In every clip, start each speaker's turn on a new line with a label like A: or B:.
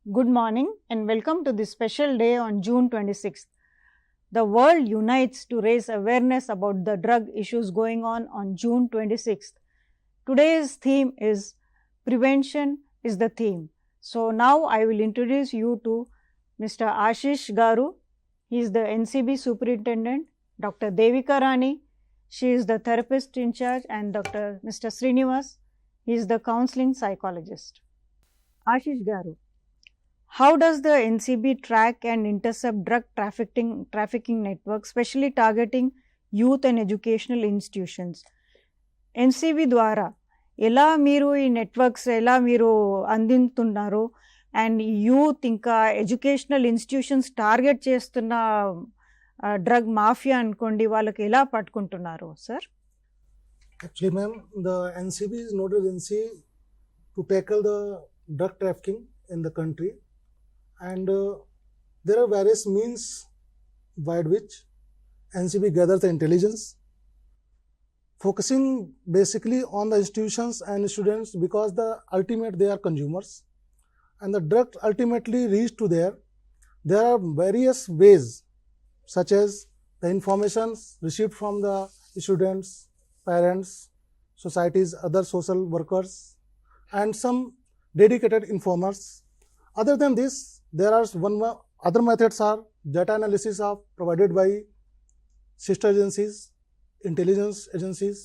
A: Good morning and welcome to this special day on June 26th. The world unites to raise awareness about the drug issues going on June 26th. Today's theme is Prevention is the theme. So now I will introduce you to Mr. Ashish Garu. He is the NCB Superintendent. Dr. Devika Rani, she is the therapist in charge, and Mr. Srinivas, he is the counseling psychologist. Ashish Garu, how does the NCB track and intercept drug trafficking network, especially targeting youth and educational institutions? NCB ద్వారా ఎలా మీరు ఈ networks ఎలా మీరు అందిస్తున్నారు and youth ఇంకా educational institutions target చేస్తున్న drug mafia అనుకోండి వాళ్ళకి ఎలా పట్టుకుంటున్నారు sir?
B: Actually, ma'am, the NCB is nodal agency to tackle the drug trafficking in the country, and there are various means by which NCB gathers the intelligence, focusing basically on the institutions and students because the ultimate they are consumers, and the drug ultimately reach to there. There are various ways, such as the informations received from the students, parents, societies, other social workers, and some dedicated informers. Other than this, there are other methods are data analysis are provided by sister agencies, intelligence agencies,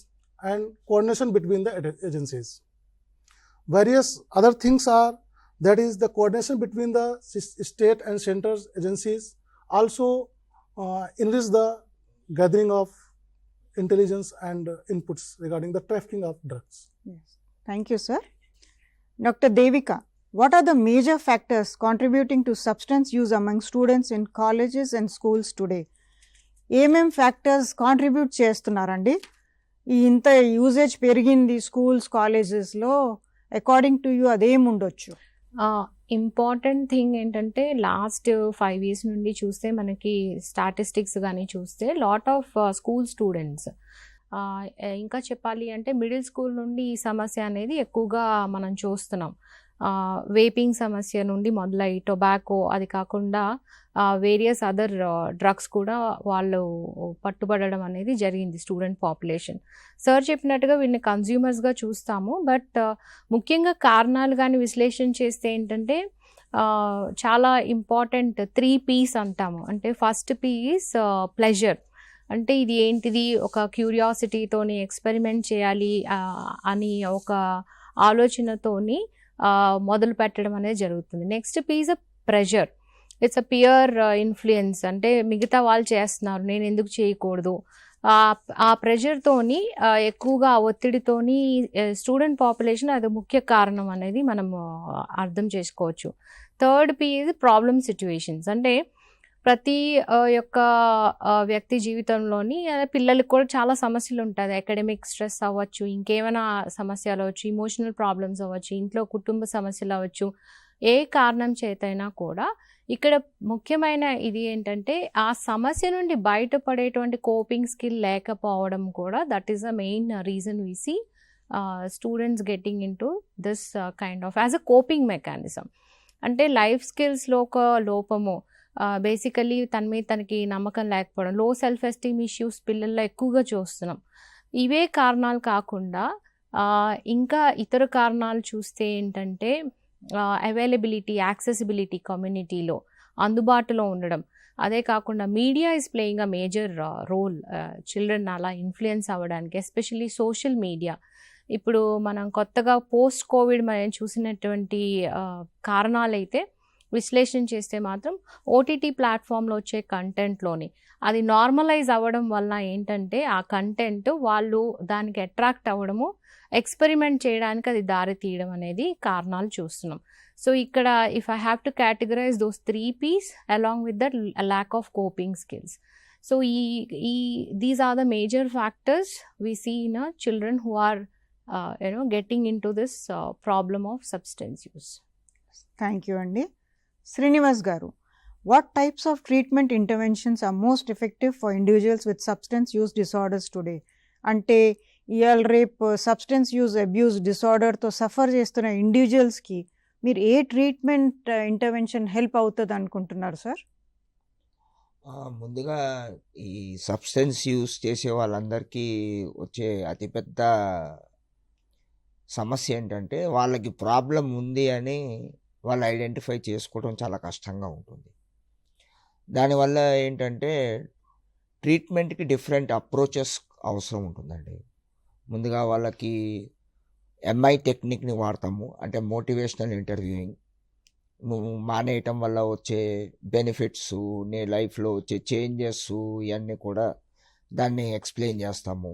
B: and coordination between the agencies. Various other things are, that is the coordination between the state and centers agencies also enrich the gathering of intelligence and inputs regarding the trafficking of drugs.
A: Yes. Thank you, sir. Dr. Devika, what are the major factors contributing to substance use among students in colleges and schools today? ఏమేం factors contribute చేస్తున్నారండి? ఈ ఇంత usage పెరిగింది schools కాలేజెస్లో, according to you అదేం ఉండొచ్చు?
C: Important thing ఏంటంటే last 5 years నుండి చూస్తే మనకి స్టాటిస్టిక్స్ కానీ చూస్తే లాట్ ఆఫ్ స్కూల్ స్టూడెంట్స్, ఇంకా చెప్పాలి అంటే మిడిల్ స్కూల్ నుండి ఈ సమస్య అనేది ఎక్కువగా మనం చూస్తున్నాం. వేపింగ్ సమస్య నుండి మొదలై టొబాకో, అది కాకుండా వేరియస్ అదర్ డ్రగ్స్ కూడా వాళ్ళు పట్టుబడడం అనేది జరిగింది స్టూడెంట్ పాపులేషన్. సార్ చెప్పినట్టుగా వీళ్ళని కన్జ్యూమర్స్గా చూస్తాము, బట్ ముఖ్యంగా కారణాలు కానీ విశ్లేషణ చేస్తే ఏంటంటే చాలా ఇంపార్టెంట్ 3 P's అంటాము. అంటే ఫస్ట్ P ఈజ్ ప్లెజర్. అంటే ఇది ఏంటిది, ఒక క్యూరియాసిటీతోని ఎక్స్పెరిమెంట్ చేయాలి అని ఒక ఆలోచనతోని మొదలు పెట్టడం అనేది జరుగుతుంది. Next P is a pressure. It's a peer influence. అంటే మిగతా వాళ్ళు చేస్తున్నారు, నేను ఎందుకు చేయకూడదు, ఆ ప్రెషర్తోని ఎక్కువగా ఒత్తిడితోని స్టూడెంట్ పాపులేషన్ అది ముఖ్య కారణం అనేది మనం అర్థం చేసుకోవచ్చు. Third P is problem situations. అంటే ప్రతి యొక్క వ్యక్తి జీవితంలోని పిల్లలకు కూడా చాలా సమస్యలు ఉంటుంది. అకాడమిక్ స్ట్రెస్ అవ్వచ్చు, ఇంకేమైనా సమస్యలు అవ్వచ్చు, ఇమోషనల్ ప్రాబ్లమ్స్ అవ్వచ్చు, ఇంట్లో కుటుంబ సమస్యలు అవ్వచ్చు. ఏ కారణం చేతైనా కూడా ఇక్కడ ముఖ్యమైన ఇది ఏంటంటే ఆ సమస్య నుండి బయటపడేటువంటి కోపింగ్ స్కిల్ లేకపోవడం కూడా, that is the main reason we see students getting into this kind of as a coping mechanism. అంటే లైఫ్ స్కిల్స్లో ఒక లోపము, బేసికలీ తన మీద తనకి నమ్మకం లేకపోవడం, లో సెల్ఫ్ ఎస్టీమ్ ఇష్యూస్ పిల్లల్లో ఎక్కువగా చూస్తున్నాం. ఇవే కారణాలు కాకుండా ఇంకా ఇతర కారణాలు చూస్తే ఏంటంటే అవైలబిలిటీ, యాక్సెసిబిలిటీ, కమ్యూనిటీలో అందుబాటులో ఉండడం. అదే కాకుండా media is playing a major role children అలా ఇన్ఫ్లుయెన్స్ అవ్వడానికి, ఎస్పెషల్లీ సోషల్ మీడియా. ఇప్పుడు మనం కొత్తగా పోస్ట్ కోవిడ్ మనం చూసినటువంటి కారణాలైతే విశ్లేషణ చేస్తే మాత్రం ఓటీటీ ప్లాట్ఫామ్లో వచ్చే కంటెంట్లోని అది నార్మలైజ్ అవ్వడం వల్ల ఏంటంటే ఆ కంటెంట్ వాళ్ళు దానికి అట్రాక్ట్ అవ్వడము, ఎక్స్పెరిమెంట్ చేయడానికి అది దారి తీయడం అనేది కారణాలు చూస్తున్నాం. సో ఇక్కడ if I have to categorize those 3 P's along with that lack of coping skills. So these are the major factors we see in children who are getting into this problem of substance use.
A: Thank you అండి. Srinivas Garu, what types of treatment interventions are most effective for individuals with substance use disorders today? అంటే ఇవాళ రేపు substance use abuse డిసార్డర్తో suffer చేస్తున్న ఇండివిజువల్స్కి మీరు ఏ treatment intervention help అవుతుంది అనుకుంటున్నారు sir?
D: ముందుగా ఈ సబ్స్టెన్స్ యూస్ చేసే వాళ్ళందరికీ వచ్చే అతిపెద్ద సమస్య ఏంటంటే వాళ్ళకి ప్రాబ్లం ఉంది అని వాళ్ళు ఐడెంటిఫై చేసుకోవడం చాలా కష్టంగా ఉంటుంది. దానివల్ల ఏంటంటే ట్రీట్మెంట్కి డిఫరెంట్ అప్రోచెస్ అవసరం ఉంటుందండి. ముందుగా వాళ్ళకి ఎంఐ టెక్నిక్ని వాడతాము, అంటే మోటివేషనల్ ఇంటర్వ్యూయింగ్. నువ్వు మానేయటం వల్ల వచ్చే బెనిఫిట్స్, నీ లైఫ్లో వచ్చే చేంజెస్, ఇవన్నీ కూడా దాన్ని ఎక్స్ప్లెయిన్ చేస్తాము.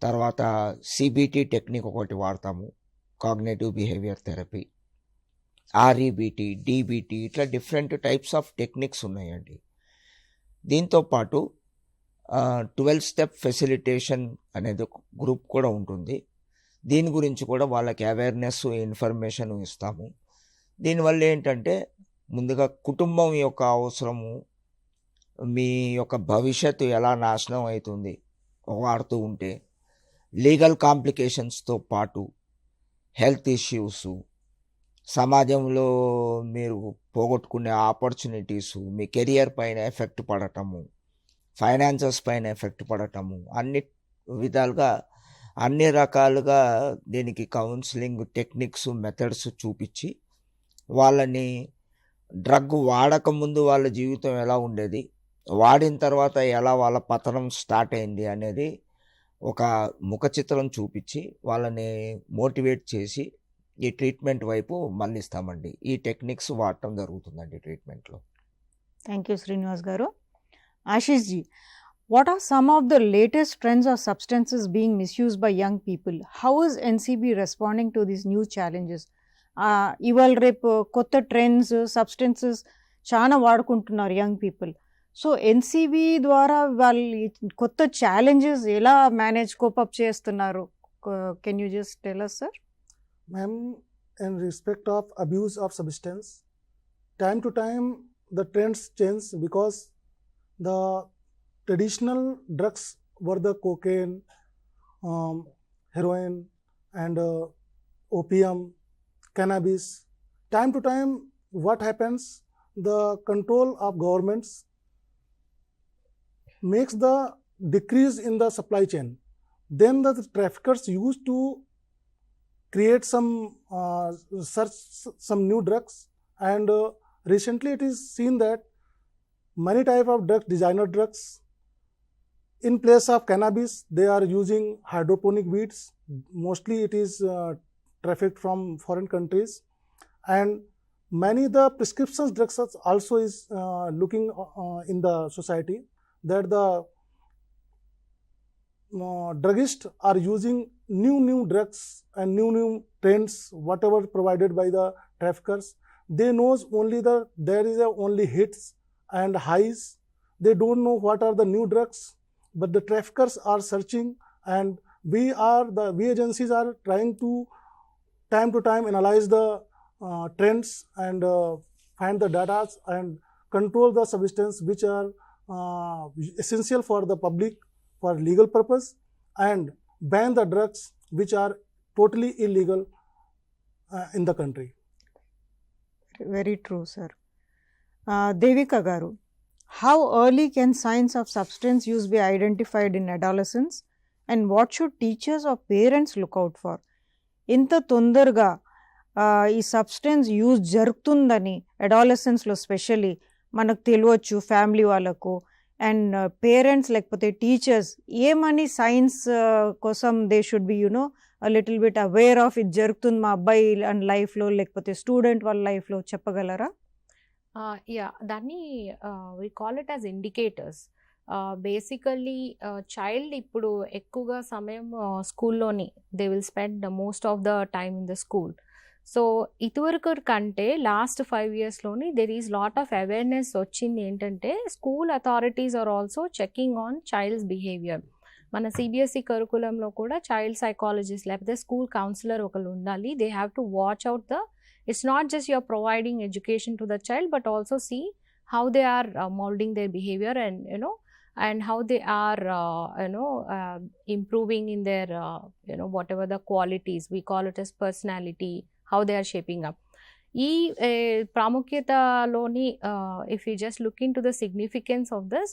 D: తర్వాత సిబిటి టెక్నిక్ ఒకటి వాడతాము, కాగ్నేటివ్ బిహేవియర్ థెరపీ, ఆర్ఈబిటి, డిబిటి, ఇట్లా డిఫరెంట్ టైప్స్ ఆఫ్ టెక్నిక్స్ ఉన్నాయండి. దీంతోపాటు 12 స్టెప్ ఫెసిలిటేషన్ అనేది ఒక గ్రూప్ కూడా ఉంటుంది. దీని గురించి కూడా వాళ్ళకి అవేర్నెస్, ఇన్ఫర్మేషన్ ఇస్తాము. దీనివల్ల ఏంటంటే ముందుగా కుటుంబం యొక్క అవసరము, మీ యొక్క భవిష్యత్తు ఎలా నాశనం అవుతుంది వాడుతూ ఉంటే, లీగల్ కాంప్లికేషన్స్తో పాటు హెల్త్ ఇష్యూసు, సమాజంలో మీరు పోగొట్టుకునే ఆపర్చునిటీసు, మీ కెరియర్ పైన ఎఫెక్ట్ పడటము, ఫైనాన్సెస్ పైన ఎఫెక్ట్ పడటము, అన్ని విధాలుగా అన్ని రకాలుగా దీనికి కౌన్సిలింగ్ టెక్నిక్స్, మెథడ్స్ చూపించి వాళ్ళని డ్రగ్ వాడకముందు వాళ్ళ జీవితం ఎలా ఉండేది, వాడిన తర్వాత ఎలా వాళ్ళ పతనం స్టార్ట్ అయింది అనేది ఒక ముఖ చిత్రం చూపించి వాళ్ళని మోటివేట్ చేసి ఈ ట్రీట్మెంట్ వైపు మళ్ళిస్తామండి. ఈ టెక్నిక్స్ వాడటం జరుగుతుందండి ట్రీట్మెంట్లో.
A: థ్యాంక్ యూ శ్రీనివాస్ గారు. Ashish ji, what are some of the latest trends or substances being misused by young people? How is NCB responding to these new challenges? ఇవాళ రేపు కొత్త ట్రెండ్స్, సబ్స్టెన్సెస్ చాలా వాడుకుంటున్నారు యంగ్ పీపుల్. సో ఎన్సీబీ ద్వారా వాళ్ళు కొత్త ఛాలెంజెస్ ఎలా మేనేజ్ కోపప్ చేస్తున్నారు? Can you just tell us, sir?
B: Ma'am, in respect of abuse of substance, time to time the trends change because the traditional drugs were the cocaine, heroin and opium, cannabis. Time to time what happens, the control of governments makes the decrease in the supply chain. Then the traffickers used to create search some new drugs, and recently it is seen that many type of drugs, designer drugs, in place of cannabis they are using hydroponic weeds. Mostly it is trafficked from foreign countries, and many the prescription drugs also is looking in the society, that the druggists are using new drugs and new trends whatever provided by the traffickers. They knows only there is only hits and highs. They don't know what are the new drugs, but the traffickers are searching, and we agencies are trying to time analyze the trends and find the data and control the substance which are essential for the public for legal purpose, and ban the drugs which are totally illegal in the country.
A: Very true, sir. Devika garu, how early can signs of substance use be identified in adolescence, and what should teachers or parents look out for? ఇంత తొందరగా ఈ substance use జరుగుతుందని అడాలసెన్స్లో specially మనకు తెలియవచ్చు, family వాళ్ళకు and parents లేకపోతే teachers ఏమని science కోసం they should be little bit aware of ఇది జరుగుతుంది మా అబ్బాయి అండ్ లైఫ్లో లేకపోతే స్టూడెంట్ వాళ్ళ లైఫ్లో చెప్పగలరా?
C: దాన్ని we call it as indicators. Basically child ఇప్పుడు ఎక్కువగా సమయం స్కూల్లోని they will spend the most of the time in the school. So ఇదివరకు కంటే లాస్ట్ 5 yearsలోని there is lot of awareness వచ్చింది. ఏంటంటే school authorities are also checking on child's behaviour. మన సిబిఎస్ఈ కరికులంలో కూడా చైల్డ్ సైకాలజిస్ట్ లేకపోతే స్కూల్ కౌన్సిలర్ ఒకరు ఉండాలి. They have to watch out it's not just you're providing education to the child, but also see how they are molding their behavior, and how they are improving in their whatever the qualities we call it as personality, how they are shaping up. ఈ ప్రాముఖ్యతలోని if you just look into the significance of this,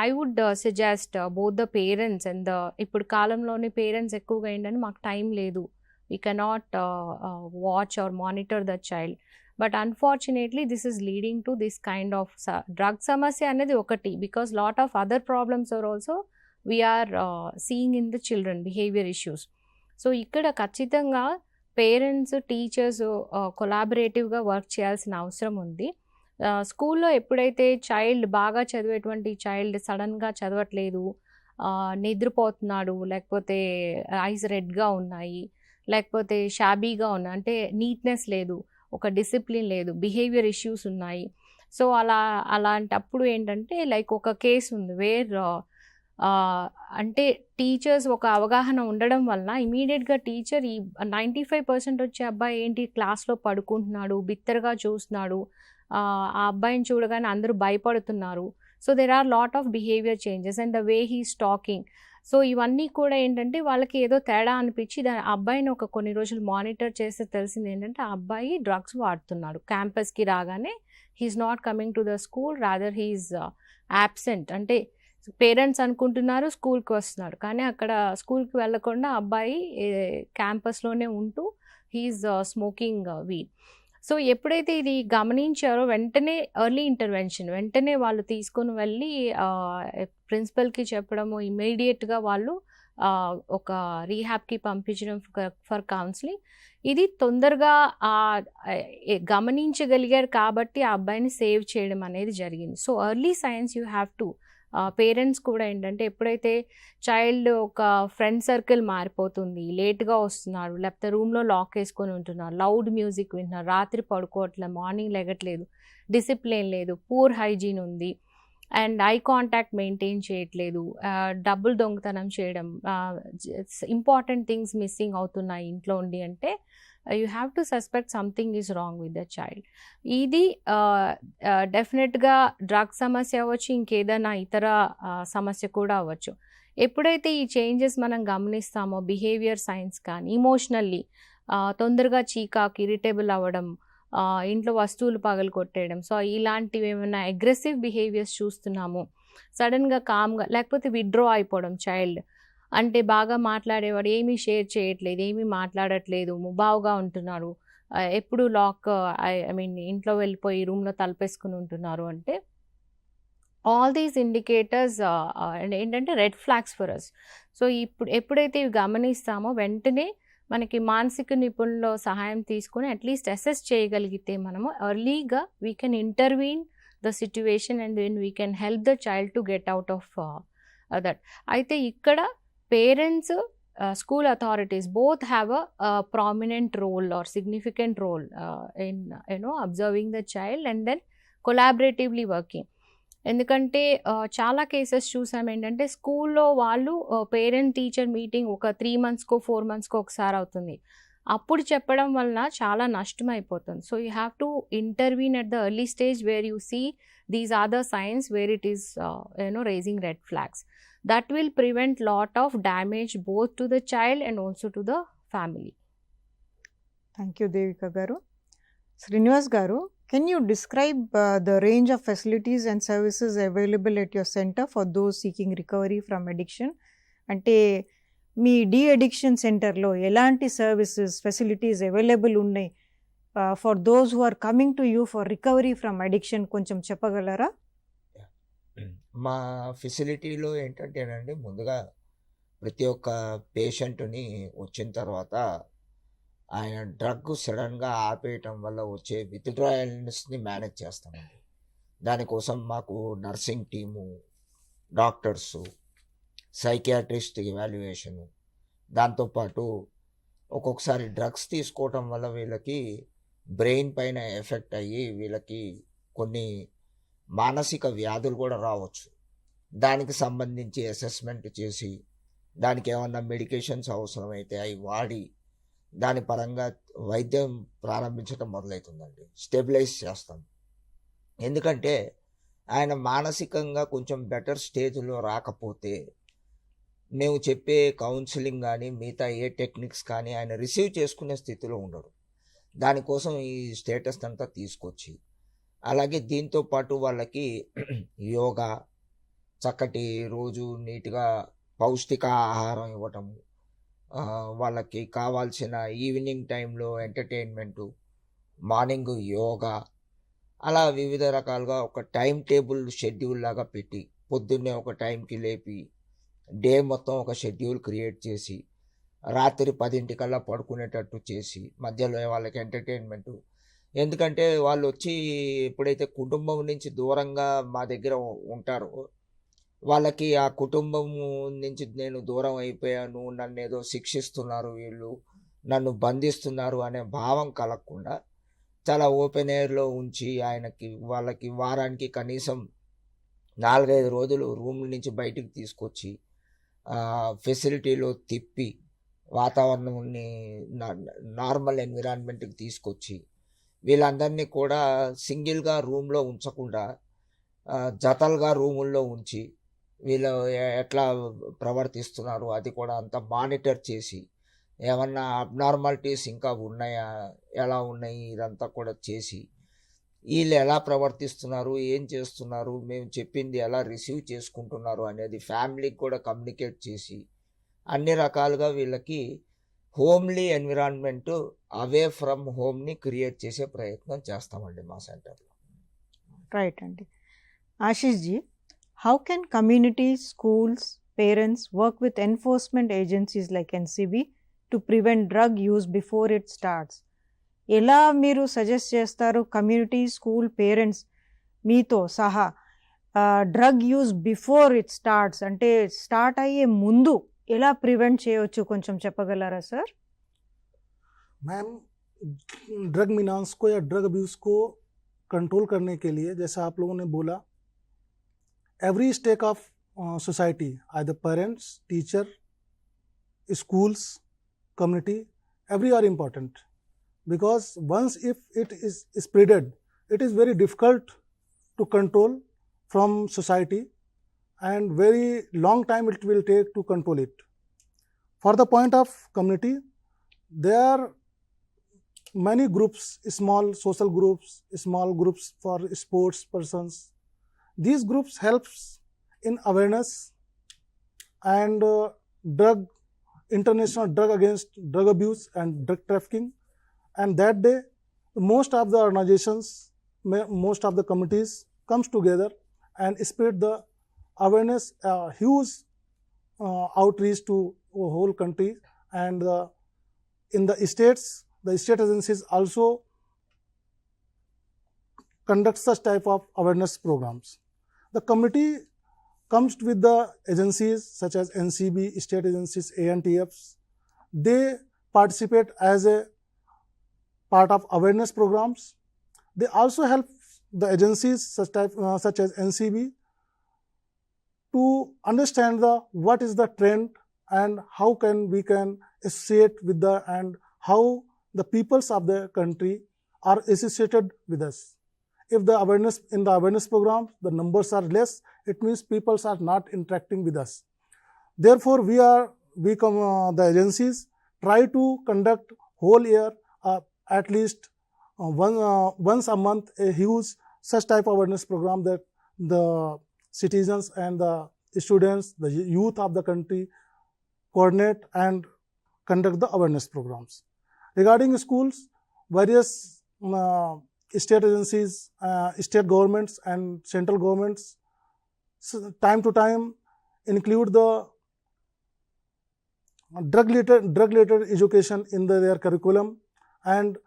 C: I would suggest both the parents and the, ఇప్పుడు కాలంలోని parents ఎక్కువగా ఏంటంటే మాకు time లేదు, we cannot watch or monitor the child. But unfortunately this is leading to this kind of drug సమస్య అనేది ఒకటి, because lot of other problems are also we are seeing in the children behaviour issues. So ఇక్కడ ఖచ్చితంగా parents, teachers కొలాబరేటివ్గా work చేయాల్సిన అవసరం ఉంది. స్కూల్లో ఎప్పుడైతే చైల్డ్ బాగా చదివేటువంటి చైల్డ్ సడన్గా చదవట్లేదు, నిద్రపోతున్నాడు, లేకపోతే ఐస్ రెడ్గా ఉన్నాయి, లేకపోతే షాబీగా ఉన్నాయి, అంటే నీట్నెస్ లేదు, ఒక డిసిప్లిన్ లేదు, బిహేవియర్ ఇష్యూస్ ఉన్నాయి. సో అలాంటప్పుడు ఏంటంటే లైక్ ఒక కేసు ఉంది వేర్ అంటే టీచర్స్ ఒక అవగాహన ఉండడం వలన ఇమీడియట్గా టీచర్ ఈ 95% వచ్చే అబ్బాయి ఏంటి క్లాస్లో పడుకుంటున్నాడు, బిత్తరగా చూస్తున్నాడు, ఆ అబ్బాయిని చూడగానే అందరూ భయపడుతున్నారు. So there are lot of behavior changes and the way he's talking. So ఇవన్నీ కూడా ఏంటంటే వాళ్ళకి ఏదో తేడా అనిపించి అబ్బాయిని ఒక కొన్ని రోజులు మానిటర్ చేస్తే తెలిసింది ఏంటంటే ఆ అబ్బాయి డ్రగ్స్ వాడుతున్నాడు. క్యాంపస్కి రాగానే he's not coming to the school, rather he's absent. అంటే పేరెంట్స్ అనుకుంటున్నారు స్కూల్కి వస్తున్నాడు, కానీ అక్కడ స్కూల్కి వెళ్ళకుండా అబ్బాయి క్యాంపస్లోనే ఉంటూ హీఈస్ స్మోకింగ్ వీడ్. సో ఎప్పుడైతే ఇది గమనించారో వెంటనే ఎర్లీ ఇంటర్వెన్షన్, వెంటనే వాళ్ళు తీసుకొని వెళ్ళి ప్రిన్సిపల్కి చెప్పడము, ఇమీడియట్గా వాళ్ళు ఒక రీహాబ్కి పంపించడం ఫర్ కౌన్సిలింగ్. ఇది తొందరగా గమనించగలిగారు కాబట్టి ఆ అబ్బాయిని సేవ్ చేయడం అనేది జరిగింది. So early science you have to, parents కూడా ఏంటంటే ఎప్పుడైతే చైల్డ్ ఒక ఫ్రెండ్ సర్కిల్ మారిపోతుంది, లేట్గా వస్తున్నారు, లేకపోతే రూమ్లో లాక్ వేసుకొని ఉంటున్నారు, లౌడ్ మ్యూజిక్ వింటున్నారు, రాత్రి పడుకోవట్లేదు, మార్నింగ్ లెగట్లేదు, డిసిప్లిన్ లేదు, పూర్ హైజీన్ ఉంది, అండ్ ఐ కాంటాక్ట్ మెయింటైన్ చేయట్లేదు, డబ్బులు దొంగతనం చేయడం, ఇంపార్టెంట్ థింగ్స్ మిస్సింగ్ అవుతున్నాయి ఇంట్లో ఉండి అంటే you have to suspect something is wrong with the child. ఇది డెఫినెట్గా డ్రగ్ సమస్య అవ్వచ్చు, ఇంకేదైనా ఇతర సమస్య కూడా అవ్వచ్చు. ఎప్పుడైతే ఈ చేంజెస్ మనం గమనిస్తామో బిహేవియర్ సైన్స్ కానీ, ఇమోషనల్లీ తొందరగా చీకాకు, ఇరిటేబుల్ అవ్వడం, ఇంట్లో వస్తువులు పగలు కొట్టేయడం, సో ఇలాంటివి ఏమైనా అగ్రెసివ్ బిహేవియర్స్ చూస్తున్నాము, సడన్గా కామ్గా లేకపోతే విత్డ్రా అయిపోవడం చైల్డ్, అంటే బాగా మాట్లాడేవాడు ఏమీ షేర్ చేయట్లేదు, ఏమీ మాట్లాడట్లేదు, ముబావుగా ఉంటున్నారు, ఎప్పుడు లాక్ ఐ మీన్ ఇంట్లో వెళ్ళిపోయి రూమ్లో తలపేసుకుని ఉంటున్నారు, అంటే ఆల్ దీస్ ఇండికేటర్స్ ఏంటంటే red flags for us. So ఎప్పుడైతే ఇవి గమనిస్తామో వెంటనే మనకి మానసిక నిపుణుల సహాయం తీసుకుని అట్లీస్ట్ అసెస్ చేయగలిగితే మనము ఎర్లీగా we can intervene the situation and then we can help the child to get out of that. అయితే ఇక్కడ parents, school authorities both have a prominent role or significant role in observing the child and then collaboratively working. ఎందుకంటే చాలా cases చూసాం ఏంటంటే స్కూల్లో వాళ్ళు parent teacher meeting ఒక 3 monthsకో 4 monthsకో ఒకసారి అవుతుంది, అప్పుడు చెప్పడం వలన చాలా నష్టం అయిపోతుంది. So you have to intervene at the early stage where you see these are the signs where it is raising red flags. That will prevent lot of damage both to the child and also to the family.
A: Thank you, Devika Garu. Srinivas Garu, can you describe the range of facilities and services available at your center for those seeking recovery from addiction? అంటే మీ de-addiction సెంటర్లో ఎలాంటి services, facilities available ఉన్నాయి for those who are coming to you for recovery from addiction, కొంచెం చెప్పగలరా?
D: మా ఫెసిలిటీలో ఏంటంటేనండి, ముందుగా ప్రతి ఒక్క పేషెంట్ని వచ్చిన తర్వాత ఆయన డ్రగ్ సడన్గా ఆపేయటం వల్ల వచ్చే విత్డ్రాయల్స్ని మేనేజ్ చేస్తామండి. దానికోసం మాకు నర్సింగ్ టీము, డాక్టర్సు, సైకియాట్రిస్ట్ ఇవాల్యుయేషను, దాంతోపాటు ఒక్కొక్కసారి డ్రగ్స్ తీసుకోవటం వల్ల వీళ్ళకి బ్రెయిన్ పైన ఎఫెక్ట్ అయ్యి వీళ్ళకి కొన్ని మానసిక వ్యాధులు కూడా రావచ్చు. దానికి సంబంధించి అసెస్మెంట్ చేసి దానికి ఏమన్నా మెడికేషన్స్ అవసరమైతే అవి వాడి దాని పరంగా వైద్యం ప్రారంభించడం మొదలవుతుందండి. స్టెబిలైజ్ చేస్తాం. ఎందుకంటే ఆయన మానసికంగా కొంచెం బెటర్ స్టేజ్లో రాకపోతే మేము చెప్పే కౌన్సిలింగ్ కానీ మిగతా ఏ టెక్నిక్స్ కానీ ఆయన రిసీవ్ చేసుకునే స్థితిలో ఉండడు. దానికోసం ఈ స్టేటస్ అంతా తీసుకొచ్చి, అలాగే దీంతో పాటు వాళ్ళకి యోగా, చక్కటి రోజు నీట్గా పౌష్టిక ఆహారం ఇవ్వటము, వాళ్ళకి కావాల్సిన ఈవినింగ్ టైంలో ఎంటర్టైన్మెంటు, మార్నింగ్ యోగా, అలా వివిధ రకాలుగా ఒక టైం టేబుల్ షెడ్యూల్ లాగా పెట్టి పొద్దున్నే ఒక టైంకి లేపి డే మొత్తం ఒక షెడ్యూల్ క్రియేట్ చేసి రాత్రి 10 పడుకునేటట్టు చేసి మధ్యలో వాళ్ళకి ఎంటర్టైన్మెంటు. ఎందుకంటే వాళ్ళు వచ్చి ఎప్పుడైతే కుటుంబం నుంచి దూరంగా మా దగ్గర ఉంటారో వాళ్ళకి ఆ కుటుంబం నుంచి నేను దూరం అయిపోయాను, నన్ను ఏదో శిక్షిస్తున్నారు వీళ్ళు, నన్ను బంధిస్తున్నారు అనే భావం కలగకుండా చాలా ఓపెన్ ఎయిర్లో ఉంచి వాళ్ళకి వారానికి కనీసం 4-5 రోజులు రూమ్ నుంచి బయటికి తీసుకొచ్చి ఫెసిలిటీలో తిప్పి వాతావరణాన్ని నార్మల్ ఎన్విరాన్మెంట్కి తీసుకొచ్చి వీళ్ళందరినీ కూడా సింగిల్గా రూమ్లో ఉంచకుండా జతలుగా రూముల్లో ఉంచి వీళ్ళు ఎట్లా ప్రవర్తిస్తున్నారు అది కూడా అంతా మానిటర్ చేసి ఏమన్నా అబ్నార్మాలిటీస్ ఇంకా ఉన్నాయా, ఎలా ఉన్నాయి, ఇదంతా కూడా చేసి వీళ్ళు ఎలా ప్రవర్తిస్తున్నారు, ఏం చేస్తున్నారు, మేము చెప్పింది ఎలా రిసీవ్ చేసుకుంటున్నారు అనేది ఫ్యామిలీకి కూడా కమ్యూనికేట్ చేసి అన్ని రకాలుగా వీళ్ళకి హోమ్లీ ఎన్విరాన్మెంట్, అవే ఫ్రమ్ హోమ్ని క్రియేట్ చేసే ప్రయత్నం చేస్తామండి మా సెంటర్లో.
A: రైట్ అండి. Ashish ji, how can communities, schools, parents work with enforcement agencies like NCB to prevent drug use before it starts? ఎలా మీరు సజెస్ట్ చేస్తారు కమ్యూనిటీ, స్కూల్, పేరెంట్స్ మీతో సహా drug use before it starts, అంటే స్టార్ట్ అయ్యే ముందు ఎలా ప్రివెంట్ చేయవచ్చు, కొంచెం చెప్పగలరా సార్?
B: मैम, ड्रग मीनांस को या ड्रग अब्यूज़ को कंट्रोल करने के लिए, जैसा आप लोगों ने बोला, every stake of society, either parents, teacher, schools, community, every are important, because once if it is spreaded, it is very difficult to control from society, and very long time it will take to control it. For the point of community, there are many groups, small social groups, small groups for sports persons. These groups helps in awareness and international drug against drug abuse and drug trafficking, and that day most of the organizations, most of the committees comes together and spread the awareness, huge outreach to whole country, and in the states, the state agencies also conduct such type of awareness programs. The committee comes with the agencies such as NCB, state agencies, ANTFs. They participate as a part of awareness programs. They also help the agencies such as NCB to understand what is the trend and how we can associate with and how the peoples of the country are associated with us. If the awareness program, the numbers are less, it means people are not interacting with us. Therefore, the agencies try to conduct whole year, at least once a month, a huge such type of awareness program that the citizens and the students, the youth of the country coordinate and conduct the awareness programs. Regarding schools, various state agencies, state governments and central governments time to time include the drug-related education in their curriculum, and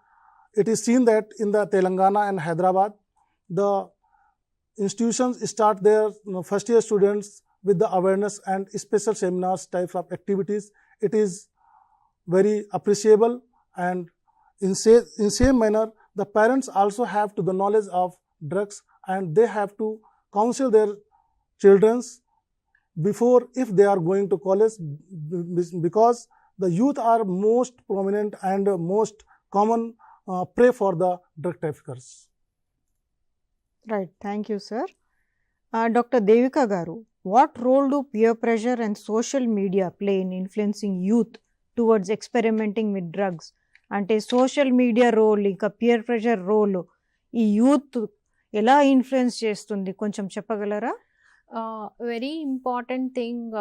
B: it is seen that in the Telangana and Hyderabad, the institutions start their first year students with the awareness and special seminars types of activities. It is very appreciable, and in same manner, the parents also have to the knowledge of drugs, and they have to counsel their children before if they are going to college, because the youth are most prominent and most common prey for the drug traffickers.
A: Right, thank you, sir. Dr. Devika Garu, what role do peer pressure and social media play in influencing youth towards experimenting with drugs? అంటే social media role ఇంకా peer pressure role ఈ youth ఎలా influence చేస్తుంది కొంచెం చెప్పగలరా?
C: Very important thing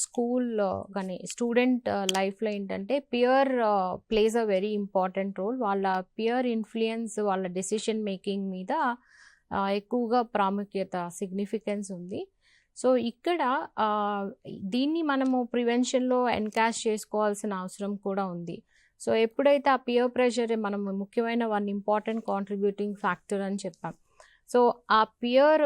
C: school కానీ student లైఫ్లో ఏంటంటే peer plays a very important role. వాళ్ళ పియర్ ఇన్ఫ్లుయెన్స్ వాళ్ళ డెసిషన్ మేకింగ్ మీద ఎక్కువగా ప్రాముఖ్యత సిగ్నిఫికెన్స్ ఉంది. సో ఇక్కడ దీన్ని మనము ప్రివెన్షన్లో ఎన్కాష్ చేసుకోవాల్సిన అవసరం కూడా ఉంది. సో ఎప్పుడైతే ఆ పియర్ ప్రెషర్ మనం ముఖ్యమైన వన్ ఇంపార్టెంట్ కాంట్రిబ్యూటింగ్ ఫ్యాక్టర్ అని చెప్పాం. సో ఆ పియర్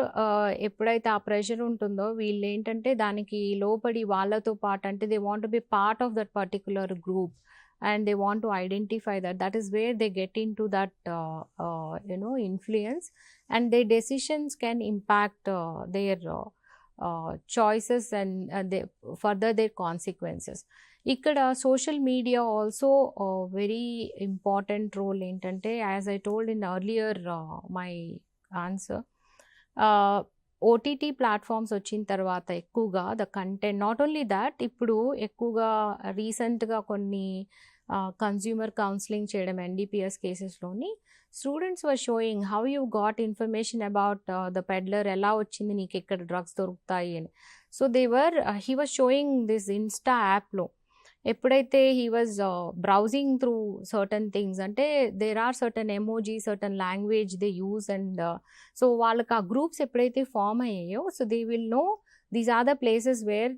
C: ఎప్పుడైతే ఆ ప్రెషర్ ఉంటుందో వీళ్ళు ఏంటంటే దానికి లోపడి వాళ్ళతో పాటు అంటే they want to be part of that particular group and they want to identify that is where they get into that influence, and their decisions can impact their choices and further their consequences. ఇక్కడ social media also very important role ఏంటంటే as I told in earlier my answer, OTT platforms వచ్చిన తర్వాత ఎక్కువగా the content not only that ఇప్పుడు ఎక్కువగా రీసెంట్గా కొన్ని consumer counselling చేయడం ఎన్డీపీఎస్ కేసెస్లోని students were showing how you got information about the peddler, ఎలా వచ్చింది నీకు ఎక్కడ డ్రగ్స్ దొరుకుతాయి అని. So he was showing this insta యాప్లో ఎప్పుడైతే he was browsing through certain things అంటే there are certain emoji certain language they use and so వాళ్ళకి ఆ గ్రూప్స్ ఎప్పుడైతే ఫామ్ అయ్యాయో so they will know these are the places where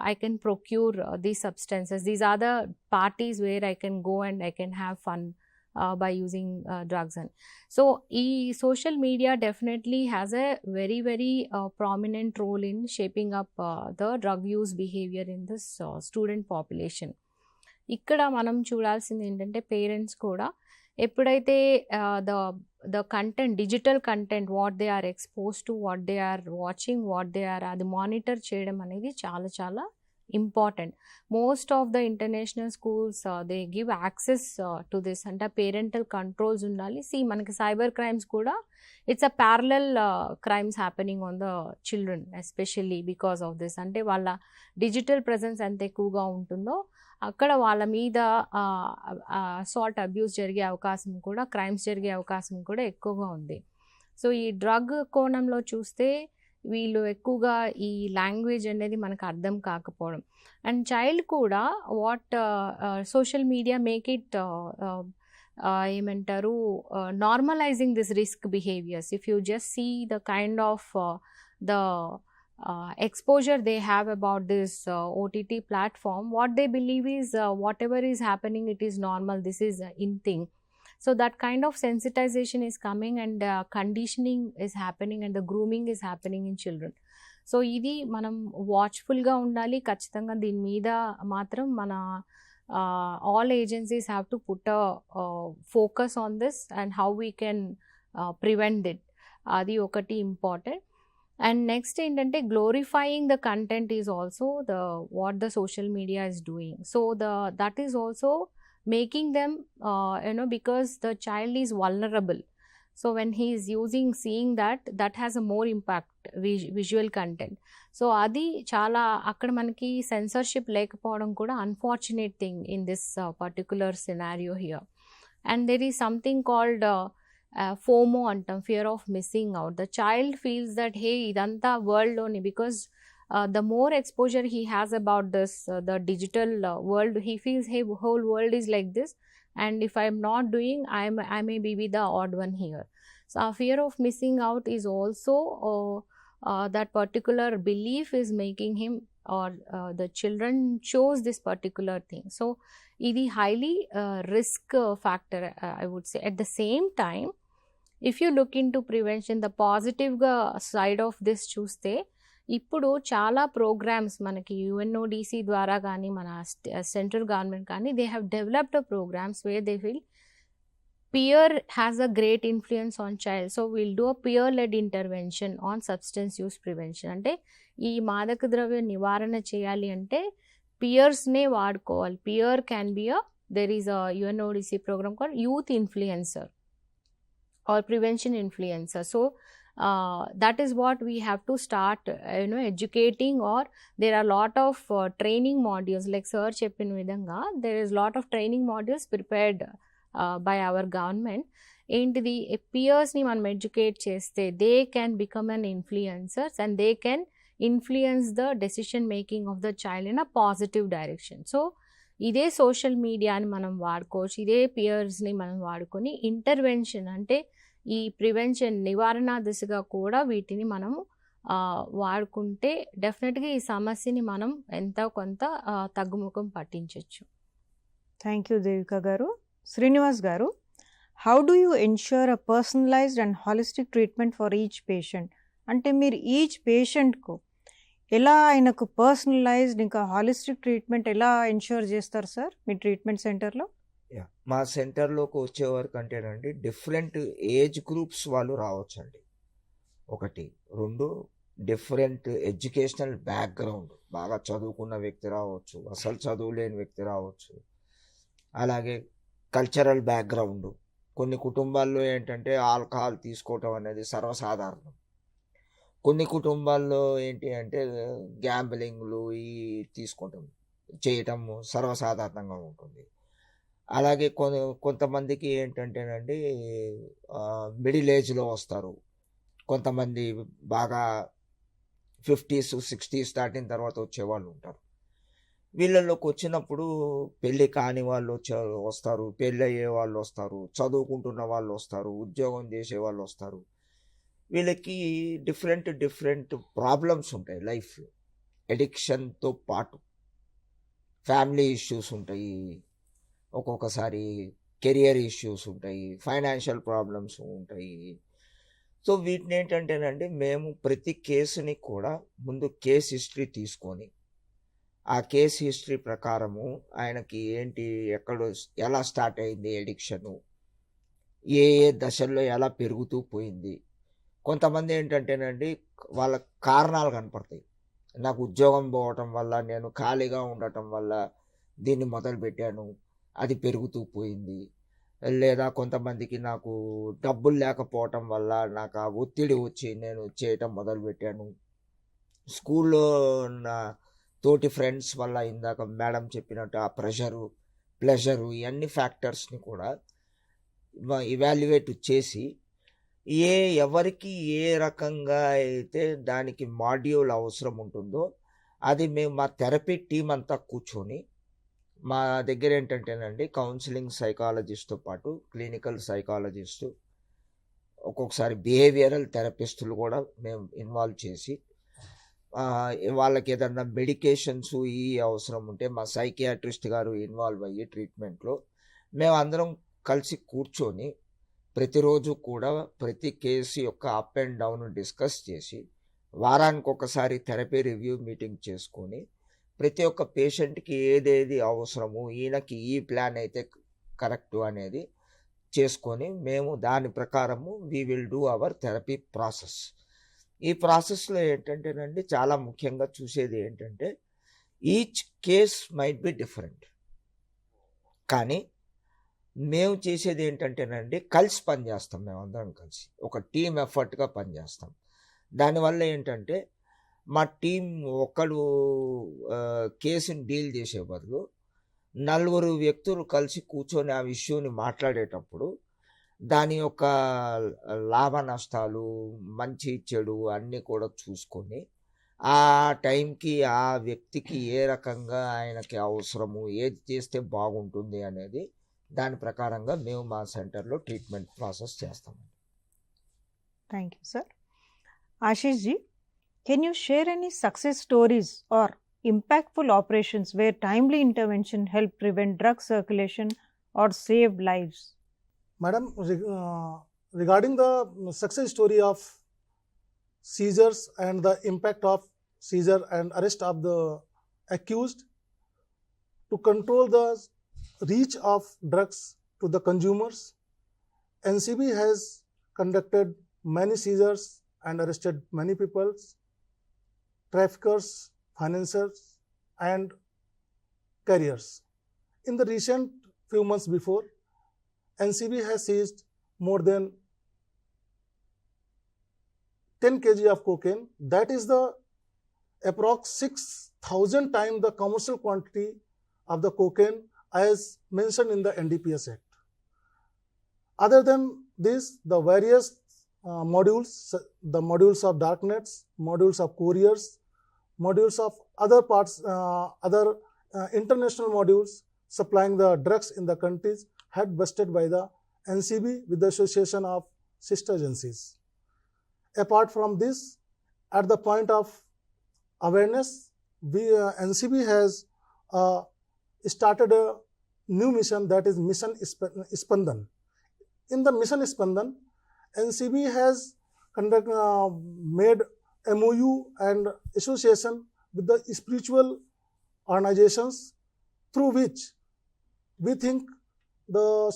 C: I can procure these substances, these are the parties where I can go and I can have fun by using drugs. And so social media definitely has a very very prominent role in shaping up the drug use behavior in this student population. ఇక్కడ మనం చూడాల్సింది ఏంటంటే parents కూడా ఎప్పుడైతే the content, digital content, what they are exposed to, what they are watching, what they are అది monitor చేయడం అనేది చాలా చాలా important. Most of the international schools they give access to this అంటే పేరెంటల్ కంట్రోల్స్ ఉండాలి. మనకి సైబర్ క్రైమ్స్ కూడా it's a parallel crimes happening on the children especially because of this. అంటే వాళ్ళ డిజిటల్ ప్రెజెన్స్ ఎంత ఎక్కువగా ఉంటుందో అక్కడ వాళ్ళ మీద అసాల్ట్ అబ్యూస్ జరిగే అవకాశం కూడా, క్రైమ్స్ జరిగే అవకాశం కూడా ఎక్కువగా ఉంది. సో ఈ డ్రగ్ కోణంలో చూస్తే వీళ్ళు ఎక్కువగా ఈ లాంగ్వేజ్ అనేది మనకు అర్థం కాకపోవడం అండ్ చైల్డ్ కూడా what social media make it ఏమంటారు normalising this risk behaviours. If you just see the kind of the exposure they have about this OTT platform, what they believe is whatever is happening, it is normal, this is in thing. So that kind of sensitization is coming and conditioning is happening and the grooming is happening in children. So ఇది మనం వాచ్ఫుల్గా ఉండాలి ఖచ్చితంగా. దీని మీద మాత్రం మన all agencies have to put a focus on this and how we can prevent it. అది ఒకటి ఇంపార్టెంట్. And next ఏంటంటే glorifying the content is also what the social media is doing. So that is also making them because the child is vulnerable. So when he is seeing that has a more impact, visual content. So అది చాలా అక్కడ మనకి censorship లేకపోవడం కూడా unfortunate thing in this particular scenario here. And there is something called FOMO antam, fear of missing out. The child feels that hey idanta world loni, because the more exposure he has about this the digital world, he feels hey whole world is like this and if I am not doing I may be the odd one here. So our fear of missing out is also that particular belief is making him or the children chose this particular thing. So ఇది highly risk factor I would say. At the same time, if you look into prevention, the positive side of this చూస్తే ఇప్పుడు చాలా programmes మనకి UNODC ద్వారా కానీ మన central government కానీ they have developed programs where they feel peer has a great influence on child. So we'll do a peer led intervention on substance use prevention. అంటే ఈ మాదక ద్రవ్య నివారణ చేయాలి అంటే పియర్స్నే వాడుకోవాలి. Peer can be there is a UNODC program called youth influencer or prevention influencer. So that is what we have to start educating, or there are lot of training modules like sir cheppin vidhanga. There is lot of training modules prepared by our government. ఏంటిది పియర్స్ని మనం educate చేస్తే they can become an influencers and they can influence the decision making of the child in a positive direction. So ఇదే social మీడియాని మనం వాడుకోవచ్చు, ఇదే పియర్స్ని మనం వాడుకొని ఇంటర్వెన్షన్ అంటే ఈ ప్రివెన్షన్ నివారణ దిశగా కూడా వీటిని మనము వాడుకుంటే డెఫినెట్గా ఈ సమస్యని మనం ఎంతో కొంత తగ్గుముఖం పట్టించవచ్చు.
A: థ్యాంక్ యూ దేవిక గారు. శ్రీనివాస్ గారు, how do you ensure a personalized and holistic treatment for each patient? అంటే మీరు ఈచ్ పేషెంట్కు ఎలా ఆయనకు పర్సనలైజ్డ్ ఇంకా హాలిస్టిక్ ట్రీట్మెంట్ ఎలా ఎన్ష్యూర్ చేస్తారు సార్ మీ ట్రీట్మెంట్ సెంటర్లో?
D: మా సెంటర్లోకి వచ్చేవరకు అంటేనండి డిఫరెంట్ ఏజ్ గ్రూప్స్ వాళ్ళు రావచ్చండి. ఒకటి, రెండు, డిఫరెంట్ ఎడ్యుకేషనల్ బ్యాక్గ్రౌండ్, బాగా చదువుకున్న వ్యక్తి రావచ్చు, అసలు చదువులేని వ్యక్తి రావచ్చు. అలాగే కల్చరల్ బ్యాక్గ్రౌండ్, కొన్ని కుటుంబాల్లో ఏంటంటే ఆల్కహాల్ తీసుకోవటం అనేది సర్వసాధారణం. కొన్ని కుటుంబాల్లో ఏంటి అంటే గ్యాంబ్లింగ్లు ఈ తీసుకోవటం చేయటం సర్వసాధారణంగా ఉంటుంది. అలాగే కొంతమందికి ఏంటంటేనండి మిడిల్ ఏజ్లో వస్తారు, కొంతమంది బాగా 50s 60s దాటిన తర్వాత వచ్చేవాళ్ళు ఉంటారు. వీళ్ళలోకి వచ్చినప్పుడు పెళ్ళి కాని వాళ్ళు వస్తారు, పెళ్ళి అయ్యే వాళ్ళు వస్తారు, చదువుకుంటున్న వాళ్ళు వస్తారు, ఉద్యోగం చేసే వాళ్ళు వస్తారు. వీళ్ళకి డిఫరెంట్ ప్రాబ్లమ్స్ ఉంటాయి లైఫ్లో. ఎడిక్షన్తో పాటు ఫ్యామిలీ ఇష్యూస్ ఉంటాయి, ఒక్కొక్కసారి కెరియర్ ఇష్యూస్ ఉంటాయి, ఫైనాన్షియల్ ప్రాబ్లమ్స్ ఉంటాయి. సో వీటిని ఏంటంటేనండి మేము ప్రతి కేసుని కూడా ముందు కేస్ హిస్టరీ తీసుకొని ఆ కేస్ హిస్టరీ ప్రకారము ఆయనకి ఏంటి, ఎక్కడ ఎలా స్టార్ట్ అయింది ఎడిక్షను, ఏ దశల్లో ఎలా పెరుగుతూ పోయింది. కొంతమంది ఏంటంటేనండి వాళ్ళ కారణాలు కనపడతాయి. నాకు ఉద్యోగం పోవటం వల్ల, నేను ఖాళీగా ఉండటం వల్ల దీన్ని మొదలుపెట్టాను, అది పెరుగుతూ పోయింది. లేదా కొంతమందికి నాకు డబ్బులు లేకపోవటం వల్ల నాకు ఆ ఒత్తిడి వచ్చి నేను చేయటం మొదలుపెట్టాను. స్కూల్లో నా తోటి ఫ్రెండ్స్ వల్ల, ఇందాక మేడం చెప్పినట్టు ఆ ప్లెజరు ఇవన్నీ ఫ్యాక్టర్స్ని కూడా ఇవాల్యుయేట్ చేసి ఎవరికి ఏ రకంగా అయితే దానికి మాడ్యూల్ అవసరం ఉంటుందో అది మేము మా థెరపీ టీం అంతా కూర్చొని, మా దగ్గర ఏంటంటేనండి కౌన్సిలింగ్ సైకాలజిస్ట్తో పాటు క్లినికల్ సైకాలజిస్టు, ఒక్కొక్కసారి బిహేవియరల్ థెరపిస్టులు కూడా మేము ఇన్వాల్వ్ చేసి వాళ్ళకి ఏదన్నా మెడికేషన్స్ ఈ అవసరం ఉంటే మా సైకియాట్రిస్ట్ గారు ఇన్వాల్వ్ అయ్యి ట్రీట్మెంట్లో మేము అందరం కలిసి కూర్చొని ప్రతిరోజు కూడా ప్రతి కేసు యొక్క అప్ అండ్ డౌన్ డిస్కస్ చేసి వారానికి ఒకసారి థెరపీ రివ్యూ మీటింగ్ చేసుకొని ప్రతి ఒక్క పేషెంట్కి ఏదేది అవసరము, ఈయనకి ఈ ప్లాన్ అయితే కరెక్టు అనేది చేసుకొని మేము దాని ప్రకారము we will do our therapy process. ఈ ప్రాసెస్లో ఏంటంటేనండి చాలా ముఖ్యంగా చూసేది ఏంటంటే each case might be different, కానీ మేము చేసేది ఏంటంటేనండి కలిసి పనిచేస్తాం. మేము అందరం కలిసి ఒక టీమ్ ఎఫర్ట్గా పనిచేస్తాం. దానివల్ల ఏంటంటే మా టీం ఒక్కడు కేసుని డీల్ చేసే బదులు 4 వ్యక్తులు కలిసి కూర్చొని ఆ విషయాన్ని మాట్లాడేటప్పుడు దాని యొక్క లాభ నష్టాలు, మంచి చెడు అన్నీ కూడా చూసుకొని ఆ టైంకి ఆ వ్యక్తికి ఏ రకంగా ఆయనకి అవసరము, ఏది చేస్తే బాగుంటుంది అనేది దాని ప్రకారంగా మేము మా సెంటర్లో ట్రీట్మెంట్ ప్రాసెస్ చేస్తాము.
A: Thank you sir. Ashish ji, can you share any success stories or impactful operations where timely intervention helped prevent drug circulation or saved lives?
B: Madam, regarding the success story of seizures and the impact of seizure and arrest of the accused, to control the reach of drugs to the consumers, NCB has conducted many seizures and arrested many people, traffickers, financiers and carriers. In the recent few months before, NCB has seized more than 10 kg of cocaine, that is the approx 6,000 times the commercial quantity of the cocaine as mentioned in the NDPS Act. Other than this, the various modules, the modules of darknets, modules of couriers, modules of other parts, other international modules supplying the drugs in the countries had busted by the NCB with the association of sister agencies. Apart from this, at the point of awareness, NCB has started a new mission, that is Mission Spandan. In the Mission Spandan, NCB has made MOU and association with the spiritual organizations through which we think the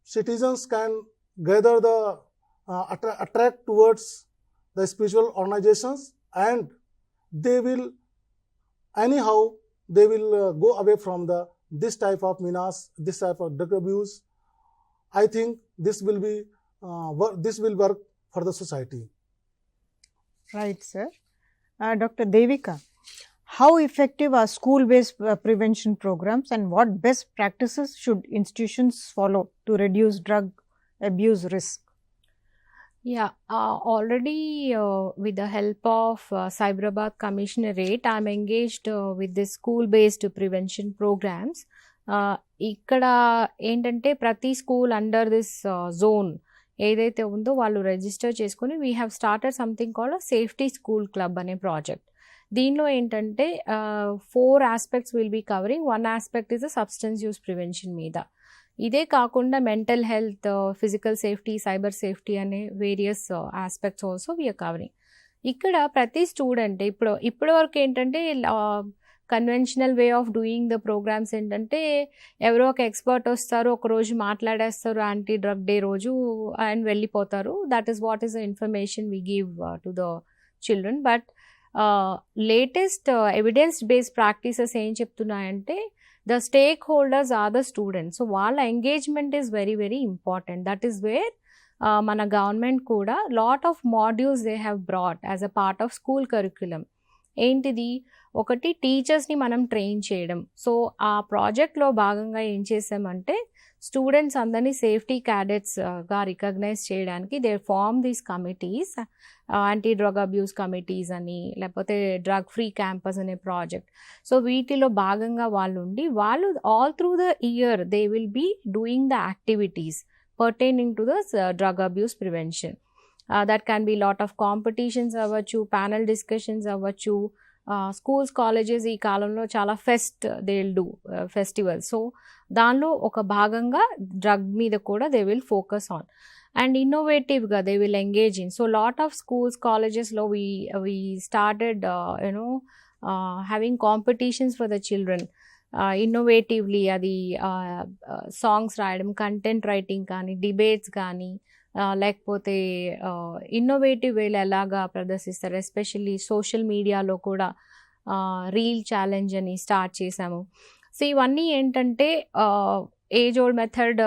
B: citizens can gather the attract towards the spiritual organizations, and they will anyhow they will go away from this type of menace, this type of drug abuse. I think this will be this will work for the society.
A: Right, sir. Dr. Devika, how effective are school-based prevention programs, and what best practices should institutions follow to reduce drug abuse risk?
C: Yeah, already with the help of Cyberabad Commissionerate, I'm engaged with the school-based prevention programs. ఇక్కడ ఏంటంటే ప్రతి school under this zone ఏదైతే ఉందో వాళ్ళు register చేసుకుని we have started something called safety school club అనే project. దీనిలో ఏంటంటే 4 aspects will be covering. 1 aspect is the substance use prevention మీద. ఇదే కాకుండా mental health, physical safety, cyber safety అనే various aspects also we are covering. ఇక్కడ ప్రతి స్టూడెంట్ ఇప్పటి వరకు ఏంటంటే conventional way of doing the programmes ఏంటంటే ఎవరో ఒక ఎక్స్పర్ట్ వస్తారు, ఒక రోజు మాట్లాడేస్తారు యాంటీ డ్రగ్ డే రోజు అండ్ వెళ్ళిపోతారు. That is what is the information we give to the children. But latest evidence based practices ఏం చెప్తున్నాయంటే the stakeholders are the students. So వాళ్ళ engagement is very very important. That is where మన government కూడా lot of modules they have brought as a part of school curriculum. ఏంటిది, ఒకటి టీచర్స్ని మనం train చేయడం. So ఆ ప్రాజెక్ట్లో భాగంగా ఏం చేసామంటే స్టూడెంట్స్ అందరినీ సేఫ్టీ క్యాడెట్స్గా రికగ్నైజ్ చేయడానికి they form these committees, anti drug abuse committees అని, లేకపోతే డ్రగ్ ఫ్రీ క్యాంపస్ అనే ప్రాజెక్ట్. సో వీటిలో భాగంగా వాళ్ళు all through the year they will be doing the activities pertaining to the drug abuse prevention. That can be lot of competitions అవ్వచ్చు, panel discussions అవ్వచ్చు. Schools, colleges ఈ కాలంలో చాలా they will do festivals. So దానిలో ఒక భాగంగా drug మీద కూడా they will focus on and ఇన్నోవేటివ్గా they will engage in. So lot of schools, కాలేజెస్లో we started having competitions for the children. Innovatively అది సాంగ్స్ రాయడం, కంటెంట్ రైటింగ్ కానీ, డిబేట్స్ కానీ, లేకపోతే ఇన్నోవేటివ్ వేలు ఎలాగా ప్రదర్శిస్తారు. ఎస్పెషల్లీ సోషల్ మీడియాలో కూడా రీల్ ఛాలెంజ్ అని స్టార్ట్ చేశాము. సో ఇవన్నీ ఏంటంటే age old method,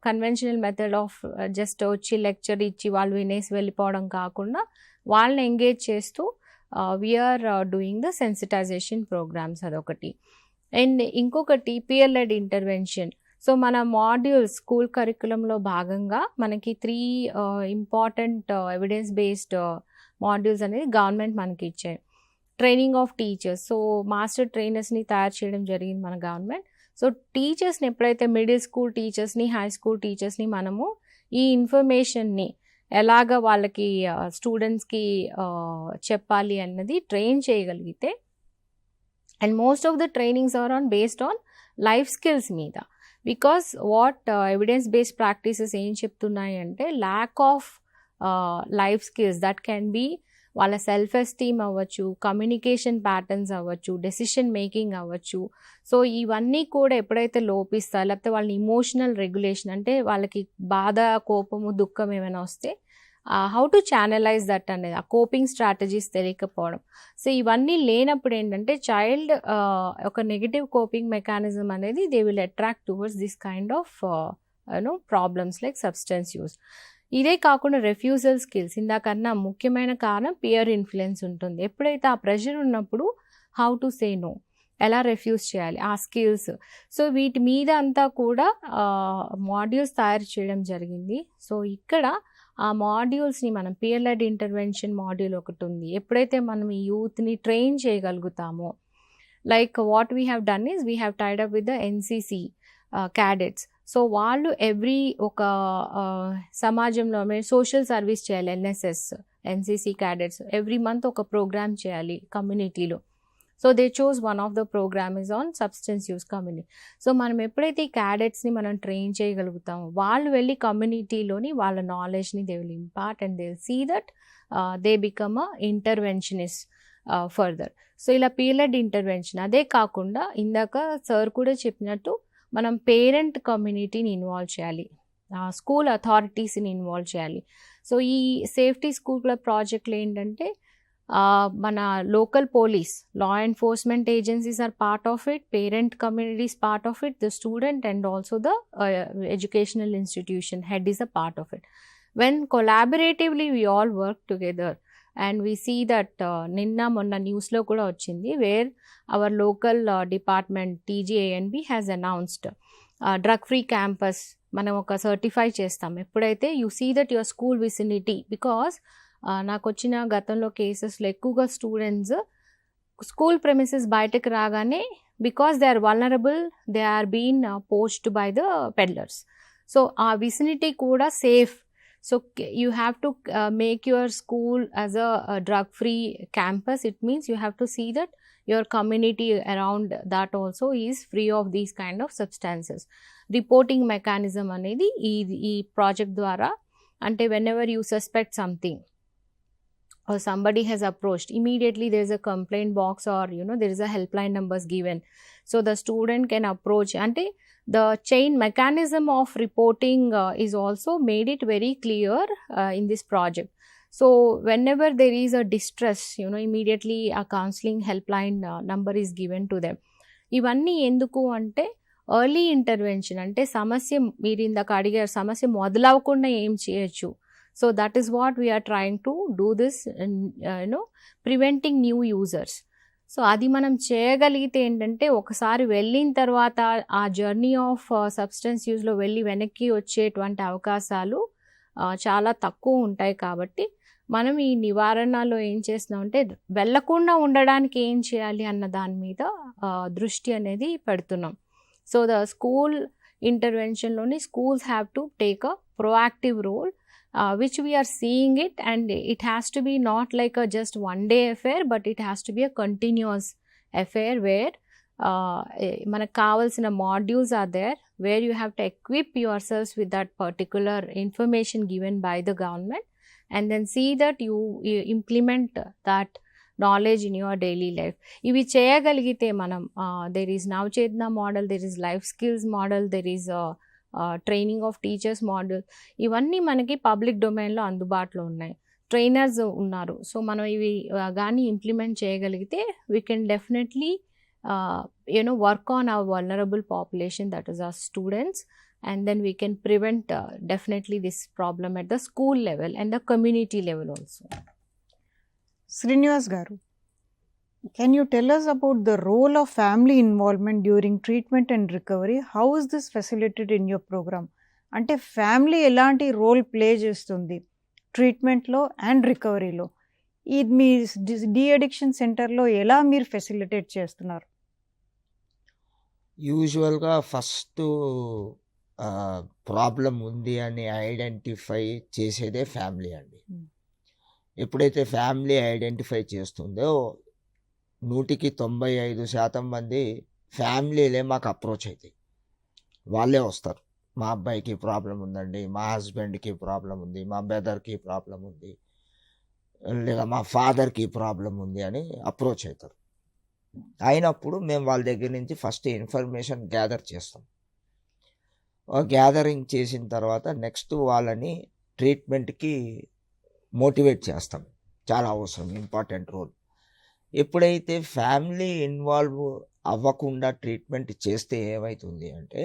C: conventional method of just వచ్చి లెక్చర్ ఇచ్చి వాళ్ళు వినేసి వెళ్ళిపోవడం కాకుండా వాళ్ళని ఎంగేజ్ చేస్తూ we are doing the sensitisation programmes, అదొకటి. అండ్ ఇంకొకటి పియర్ లెడ్ ఇంటర్వెన్షన్. సో మన మాడ్యూల్స్ స్కూల్ కరికులంలో భాగంగా మనకి 3 ఇంపార్టెంట్ ఎవిడెన్స్ బేస్డ్ మాడ్యూల్స్ అనేది గవర్నమెంట్ మనకి ఇచ్చాయి. Training of teachers, so master ట్రైనర్స్ని తయారు చేయడం జరిగింది మన గవర్నమెంట్. సో టీచర్స్ని ఎప్పుడైతే మిడిల్ స్కూల్ టీచర్స్ని, హై స్కూల్ టీచర్స్ని మనము ఈ ఇన్ఫర్మేషన్ని ఎలాగ వాళ్ళకి స్టూడెంట్స్కి చెప్పాలి అన్నది ట్రైన్ చేయగలిగితే, and most of the trainings are based on life skills మీద. Because what evidence based practices ఏం చెప్తున్నాయి అంటే lack of life skills that can be వాళ్ళ సెల్ఫ్ ఎస్టీమ్ అవ్వచ్చు, కమ్యూనికేషన్ ప్యాటర్న్స్ అవ్వచ్చు, డెసిషన్ మేకింగ్ అవ్వచ్చు. సో ఇవన్నీ కూడా ఎప్పుడైతే లోపిస్తాయో, లేకపోతే వాళ్ళ ఇమోషనల్ రెగ్యులేషన్ అంటే వాళ్ళకి బాధ, కోపము, దుఃఖం ఏమైనా వస్తే హౌ టు ఛానలైజ్ దట్ అనేది, ఆ కోపింగ్ స్ట్రాటజీస్ తెలియకపోవడం. సో ఇవన్నీ లేనప్పుడు ఏంటంటే చైల్డ్ ఒక నెగిటివ్ కోపింగ్ మెకానిజం అనేది they will attract towards this kind of problems like substance use. ఇదే కాకుండా రెఫ్యూజల్ స్కిల్స్, ఇందాకన్నా ముఖ్యమైన కారణం పియర్ ఇన్ఫ్లుయెన్స్ ఉంటుంది. ఎప్పుడైతే ఆ ప్రెషర్ ఉన్నప్పుడు హౌ టు సే నో, ఎలా రెఫ్యూజ్ చేయాలి, ఆ స్కిల్స్. సో వీటి మీద అంతా కూడా మాడ్యూల్స్ తయారు చేయడం జరిగింది. సో ఇక్కడ ఆ మాడ్యూల్స్ని మనం పియర్ లెడ్ ఇంటర్వెన్షన్ మాడ్యూల్ ఒకటి ఉంది. ఎప్పుడైతే మనం ఈ యూత్ని ట్రైన్ చేయగలుగుతామో, like what we have done is we have tied up with the NCC cadets. So వాళ్ళు ఒక సమాజంలో సోషల్ సర్వీస్ చేయాలి. NSS, NCC cadets every month ఒక ప్రోగ్రామ్ చేయాలి కమ్యూనిటీలో. So they chose one of the programme is on substance use community. So మనం ఎప్పుడైతే ఈ క్యాడెట్స్ని మనం ట్రైన్ చేయగలుగుతామో, వాళ్ళు వెళ్ళి కమ్యూనిటీలోని వాళ్ళ నాలెడ్జ్ని they will impart and they will see that they become a interventionist further. So ఇలా పీరియడ్ ఇంటర్వెన్షన్. అదే కాకుండా ఇందాక సార్ కూడా చెప్పినట్టు మనం పేరెంట్ కమ్యూనిటీని ఇన్వాల్వ్ చేయాలి, స్కూల్ అథారిటీస్ని ఇన్వాల్వ్ చేయాలి. సో ఈ సేఫ్టీ స్కూల్ క్లబ్ ప్రాజెక్ట్లో ఏంటంటే మన local police, law enforcement agencies are part of it, parent community is part of it, the student and also the educational institution head is a part of it. When collaboratively we all work together and we see that నిన్న మొన్న న్యూస్లో కూడా వచ్చింది, where our local department TGANB has announced drug free campus. మనం ఒక certify చేస్తాం ఎప్పుడైతే you see that your school vicinity. Because నాకు వచ్చిన గతంలో కేసెస్లో ఎక్కువగా స్టూడెంట్స్ స్కూల్ ప్రెమిసెస్ బయటకు రాగానే because they are vulnerable, they are been poached by the peddlers. So ఆ విసినిటీ కూడా safe. So you have to make your school as a drug free campus. It means you have to see that your community around that also is free of these kind of substances. Reporting mechanism అనేది ఈ project ద్వారా, అంటే whenever you suspect something or somebody has approached, immediately there is a complaint box or there is a helpline numbers given, so the student can approach. Ante the chain mechanism of reporting is also made it very clear in this project. So whenever there is a distress, immediately a counseling helpline number is given to them. ఇవన్నీ ఎందుకు అంటే early intervention, అంటే సమస్య మీరు ఇందాక అడిగారు సమస్య మొదలవకుండా ఏం చేయొచ్చు. So that is what we're trying to do this, preventing new users. So అది మనం చేయగలిగితే ఏంటంటే ఒకసారి వెళ్ళిన తర్వాత ఆ జర్నీ ఆఫ్ సబ్స్టెన్స్ యూజ్లో వెళ్ళి వెనక్కి వచ్చేటువంటి అవకాశాలు చాలా తక్కువ ఉంటాయి. కాబట్టి మనం ఈ నివారణలో ఏం చేస్తున్నామంటే వెళ్ళకుండా ఉండడానికి ఏం చేయాలి అన్న దాని మీద దృష్టి అనేది పెడుతున్నాం. సో ద స్కూల్ ఇంటర్వెన్షన్లోని schools have to take a proactive role, which we are seeing it, and it has to be not like a just one day affair, but it has to be a continuous affair where మనకు కావాల్సిన modules are there, where you have to equip yourselves with that particular information given by the government and then see that you implement that knowledge in your daily life. ఇవి చేయగలిగితే మనం there is Navchetna model, there is life skills model, there is training of teachers model, ఇవన్నీ మనకి public డొమైన్లో అందుబాటులో ఉన్నాయి, trainers ఉన్నారు. So మనం ఇవి కానీ ఇంప్లిమెంట్ చేయగలిగితే we can definitely work on hour vulnerable population, that is our students, and then we can prevent definitely this problem at the school level and the community level also.
A: Srinivas garu, can you tell us about the role of family involvement during treatment and recovery? How is this facilitated in your program? Ante family elanti role play chestundi treatment lo and recovery lo? Idi me de-addiction center లో ఎలా మీరు facilitate చేస్తున్నారు?
D: యూజువల్గా first problem ఉంది అని identify చేసేదే family అండి. ఎప్పుడైతే ఫ్యామిలీ ఐడెంటిఫై చేస్తుందో 95% మంది ఫ్యామిలీలే మాకు అప్రోచ్ అవుతాయి. వాళ్ళే వస్తారు, మా అబ్బాయికి ప్రాబ్లం ఉందండి, మా హస్బెండ్కి ప్రాబ్లం ఉంది, మా బ్రదర్కి ప్రాబ్లం ఉంది, లేదా మా ఫాదర్కి ప్రాబ్లం ఉంది అని అప్రోచ్ అవుతారు. అయినప్పుడు మేము వాళ్ళ దగ్గర నుంచి ఫస్ట్ ఇన్ఫర్మేషన్ గ్యాదర్ చేస్తాం. గ్యాదరింగ్ చేసిన తర్వాత నెక్స్ట్ వాళ్ళని ట్రీట్మెంట్కి మోటివేట్ చేస్తాం. చాలా అవసరం, ఇంపార్టెంట్ రోల్. ఎప్పుడైతే ఫ్యామిలీ ఇన్వాల్వ్ అవ్వకుండా ట్రీట్మెంట్ చేస్తే ఏమవుతుంది అంటే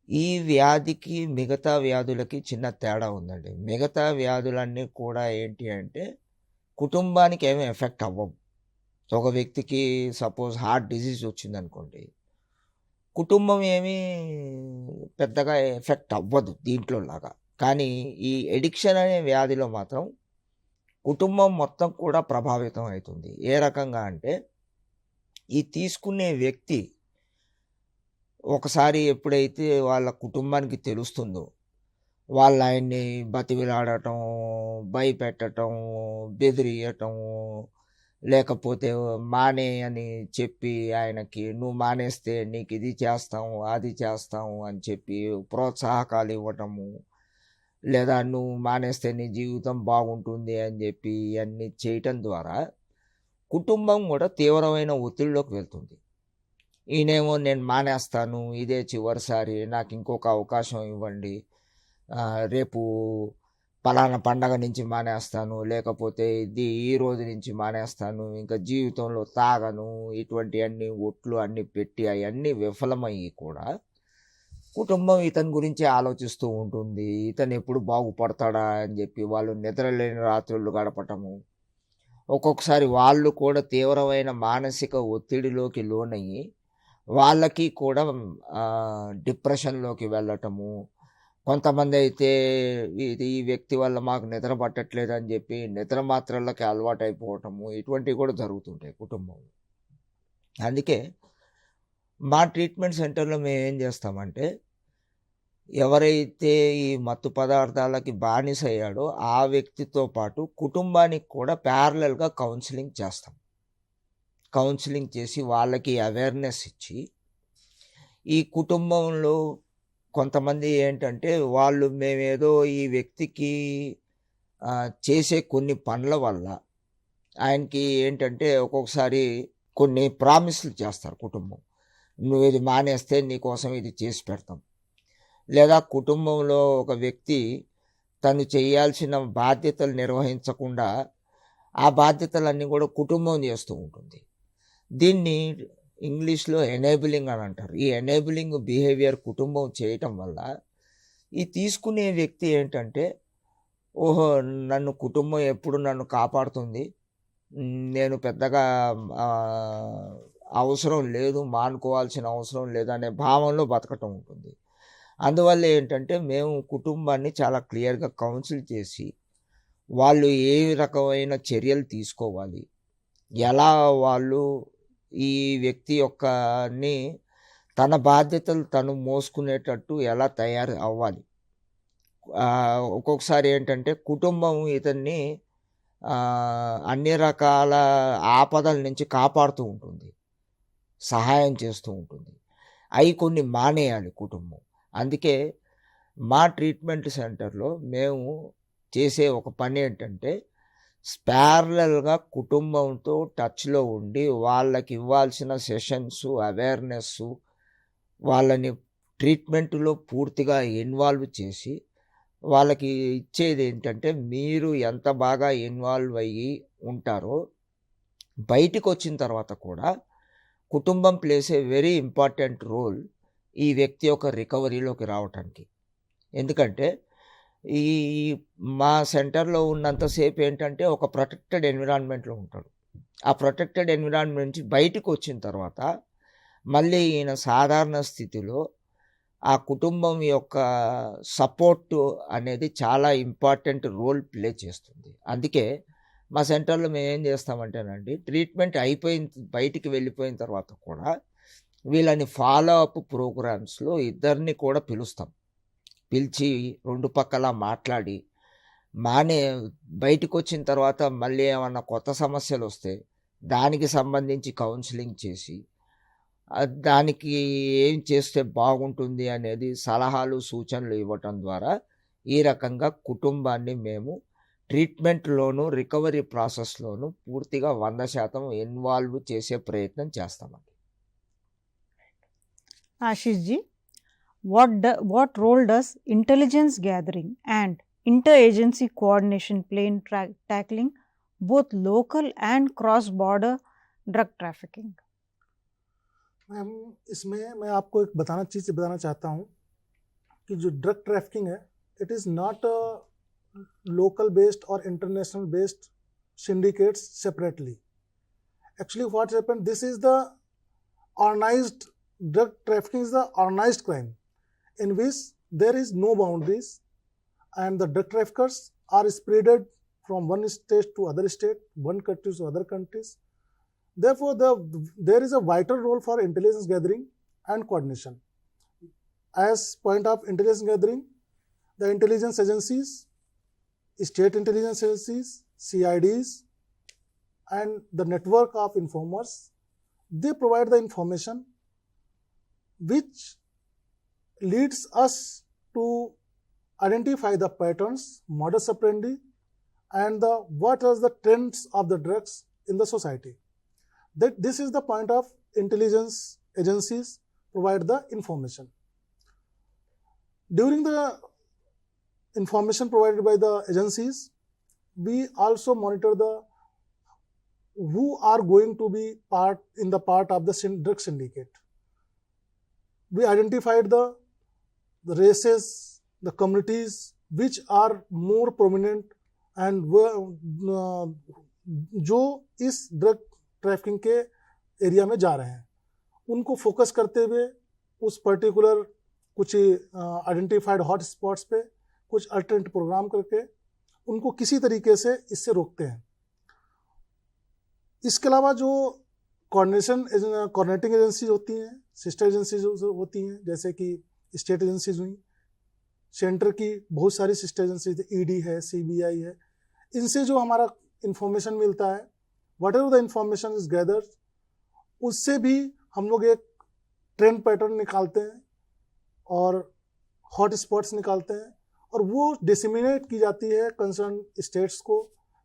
D: ఈ వ్యాధికి మిగతా వ్యాధులకి చిన్న తేడా ఉందండి. మిగతా వ్యాధులన్నీ కూడా ఏంటి అంటే కుటుంబానికి ఏమీ ఎఫెక్ట్ అవ్వవు. ఒక వ్యక్తికి సపోజ్ హార్ట్ డిసీజ్ వచ్చిందనుకోండి, కుటుంబం ఏమీ పెద్దగా ఎఫెక్ట్ అవ్వదు దీంట్లో లాగా. కానీ ఈ ఎడిక్షన్ అనే వ్యాధిలో మాత్రం కుటుంబం మొత్తం కూడా ప్రభావితం అవుతుంది. ఏ రకంగా అంటే ఈ తీసుకునే వ్యక్తి ఒకసారి ఎప్పుడైతే వాళ్ళ కుటుంబానికి తెలుస్తుందో, వాళ్ళు ఆయన్ని బతిమిలాడటం, భయపెట్టటం, బెదిరియటం, లేకపోతే మానే అని చెప్పి ఆయనకి నువ్వు మానేస్తే నీకు ఇది చేస్తాము అది చేస్తాము అని చెప్పి ప్రోత్సాహకాలు ఇవ్వటము, లేదా నువ్వు మానేస్తే నీ జీవితం బాగుంటుంది అని చెప్పి ఇవన్నీ చేయటం ద్వారా కుటుంబం కూడా తీవ్రమైన ఒత్తిడిలోకి వెళ్తుంది. ఈయనేమో నేను మానేస్తాను, ఇదే చివరిసారి, నాకు ఇంకొక అవకాశం ఇవ్వండి, రేపు పలానా పండగ నుంచి మానేస్తాను, లేకపోతే ఈ రోజు నుంచి మానేస్తాను, ఇంకా జీవితంలో తాగను, ఇటువంటివన్నీ ఒట్లు అన్నీ పెట్టి అవన్నీ విఫలమయ్యి కూడా కుటుంబం ఇతని గురించి ఆలోచిస్తూ ఉంటుంది. ఇతను ఎప్పుడు బాగుపడతాడా అని చెప్పి వాళ్ళు నిద్రలేని రాత్రులు గడపటము, ఒక్కొక్కసారి వాళ్ళు కూడా తీవ్రమైన మానసిక ఒత్తిడిలోకి లోనయ్యి వాళ్ళకి కూడా డిప్రెషన్లోకి వెళ్ళటము. కొంతమంది అయితే ఈ వ్యక్తి వల్ల మాకు నిద్ర పట్టట్లేదు అని చెప్పి నిద్ర మాత్రలకి అలవాటు అయిపోవటము, ఇటువంటివి కూడా జరుగుతుంటాయి కుటుంబంలో. అందుకే మా ట్రీట్మెంట్ సెంటర్లో మేము ఏం చేస్తామంటే, ఎవరైతే ఈ మత్తు పదార్థాలకి బానిస అయ్యాడో ఆ వ్యక్తితో పాటు కుటుంబానికి కూడా ప్యారలల్గా కౌన్సిలింగ్ చేస్తాం. కౌన్సిలింగ్ చేసి వాళ్ళకి అవేర్నెస్ ఇచ్చి, ఈ కుటుంబంలో కొంతమంది ఏంటంటే వాళ్ళు మేమేదో ఈ వ్యక్తికి చేసే కొన్ని పనుల వల్ల ఆయనకి ఏంటంటే ఒక్కొక్కసారి కొన్ని ప్రామిస్లు చేస్తారు కుటుంబం, నువ్వు ఇది మానేస్తే నీకోసం ఇది చేసి పెడతాం. లేదా కుటుంబంలో ఒక వ్యక్తి తను చేయాల్సిన బాధ్యతలు నిర్వహించకుండా ఆ బాధ్యతలన్నీ కూడా కుటుంబం చేస్తూ ఉంటుంది. దీన్ని ఇంగ్లీష్లో ఎనేబులింగ్ అని అంటారు. ఈ ఎనేబులింగ్ బిహేవియర్ కుటుంబం చేయటం వల్ల ఈ తీసుకునే వ్యక్తి ఏంటంటే, ఓహో నన్ను కుటుంబం ఎప్పుడు నన్ను కాపాడుతుంది, నేను పెద్దగా అవసరం లేదు, మానుకోవాల్సిన అవసరం లేదు అనే భావంలో బతకటం ఉంటుంది. అందువల్ల ఏంటంటే మేము కుటుంబాన్ని చాలా క్లియర్గా కౌన్సిల్ చేసి వాళ్ళు ఏ రకమైన చర్యలు తీసుకోవాలి, ఎలా వాళ్ళు ఈ వ్యక్తి యొక్కని తన బాధ్యతలు తను మోసుకునేటట్టు ఎలా తయారు అవ్వాలి. ఒక్కొక్కసారి ఏంటంటే కుటుంబం ఇతన్ని అన్ని రకాల ఆపదల నుంచి కాపాడుతూ ఉంటుంది, సహాయం చేస్తూ ఉంటుంది. అవి కొన్ని మానేయాలి కుటుంబం. అందుకే మా ట్రీట్మెంట్ సెంటర్లో మేము చేసే ఒక పని ఏంటంటే, ప్యారలల్గా కుటుంబంతో టచ్లో ఉండి వాళ్ళకి ఇవ్వాల్సిన సెషన్స్, అవేర్నెస్, వాళ్ళని ట్రీట్మెంట్లో పూర్తిగా ఇన్వాల్వ్ చేసి వాళ్ళకి ఇచ్చేది ఏంటంటే, మీరు ఎంత బాగా ఇన్వాల్వ్ అయ్యి ఉంటారో బయటికి వచ్చిన తర్వాత కూడా కుటుంబం plays a very important role ఈ వ్యక్తి యొక్క రికవరీలోకి రావటానికి. ఎందుకంటే ఈ మా సెంటర్లో ఉన్నంతసేపు ఏంటంటే ఒక ప్రొటెక్టెడ్ ఎన్విరాన్మెంట్లో ఉంటాడు. ఆ ప్రొటెక్టెడ్ ఎన్విరాన్మెంట్ నుంచి బయటకు వచ్చిన తర్వాత మళ్ళీ ఈయన సాధారణ స్థితిలో ఆ కుటుంబం యొక్క సపోర్టు అనేది చాలా ఇంపార్టెంట్ రోల్ ప్లే చేస్తుంది. అందుకే మా సెంటర్లో మేము ఏం చేస్తామంటేనండి, ట్రీట్మెంట్ బయటికి వెళ్ళిపోయిన తర్వాత కూడా వీళ్ళని ఫాలో అప్ ప్రోగ్రామ్స్లో ఇద్దరిని కూడా పిలిచి రెండు పక్కల మాట్లాడి బయటకు వచ్చిన తర్వాత మళ్ళీ ఏమన్నా కొత్త సమస్యలు వస్తే దానికి సంబంధించి కౌన్సిలింగ్ చేసి దానికి ఏం చేస్తే బాగుంటుంది అనేది సలహాలు సూచనలు ఇవ్వటం ద్వారా ఈ రకంగా కుటుంబాన్ని మేము ట్రీట్మెంట్లోను రికవరీ ప్రాసెస్లోను పూర్తిగా 100% ఇన్వాల్వ్ చేసే ప్రయత్నం చేస్తామండి.
A: Ashish ji, what role does intelligence gathering and interagency coordination play in tackling both local and cross-border drug trafficking?
B: Ma'am इसमें मैं आपको एक चीज़ बताना चाहता हूँ कि जो ड्रग ट्रैफिकिंग है, it is not local based or international based syndicates separately. Actually what's happened, this is the organized drug trafficking is the organized crime in which there is no boundaries and the drug traffickers are spreaded from one state to other state, one country to other countries. Therefore there is a vital role for intelligence gathering and coordination. As point of intelligence gathering, the intelligence agencies, state intelligence agencies, CIDs, and the network of informers, they provide the information which leads us to identify the patterns, modus operandi, and what are the trends of the drugs in the society. That this is the point of intelligence agencies provide the information. During the information provided by the agencies, we also monitor the who are going to be part of the drug syndicate. We identified the races, the communities which are more prominent and जो इस drug trafficking के area में जा रहे हैं, उनको focus करते हुए उस पर्टिकुलर कुछ आइडेंटिफाइड हॉट स्पॉट्स पे कुछ अल्टरनेट प्रोग्राम करके उनको किसी तरीके से इससे रोकते हैं. इसके अलावा जो कोऑर्डिनेटिंग एजेंसीज होती हैं, सिस्टर एजेंसीज होती हैं, जैसे कि स्टेट एजेंसीज हुई, सेंटर की बहुत सारी सिस्टर एजेंसीज, ईडी है, सीबीआई है, इनसे जो हमारा इंफॉर्मेशन मिलता है, what ever the information is gathered, उससे भी हम लोग एक ट्रेंड पैटर्न निकालते हैं और हॉट स्पॉट्स निकालते हैं और वो डिसमिनेट की जाती है कंसर्न स्टेट्स को,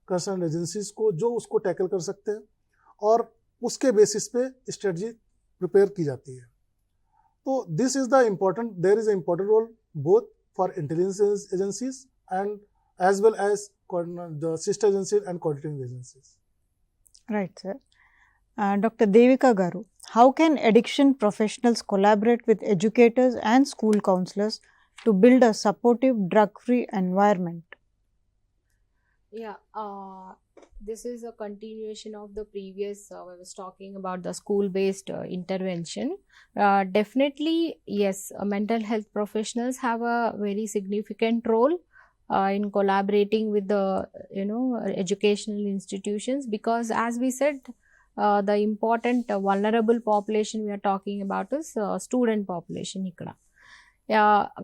B: कंसर्न एजेंसीज को, जो उसको टैकल कर सकते हैं और उसके बेसिस पे स्ट्रेटजी प्रिपेयर की जाती है. तो this is the important, there is a important role both for intelligence agencies and as well as the sister agencies and coordinating agencies.
A: Right, sir. Dr. Devika Garu, how can addiction professionals collaborate with educators and school counselors to build a supportive drug-free environment?
C: Yeah, this is a continuation of the previous, I was talking about the school-based intervention. Definitely, yes, mental health professionals have a very significant role in collaborating with the educational institutions, because as we said, the important vulnerable population we are talking about is student population. ఇక్కడ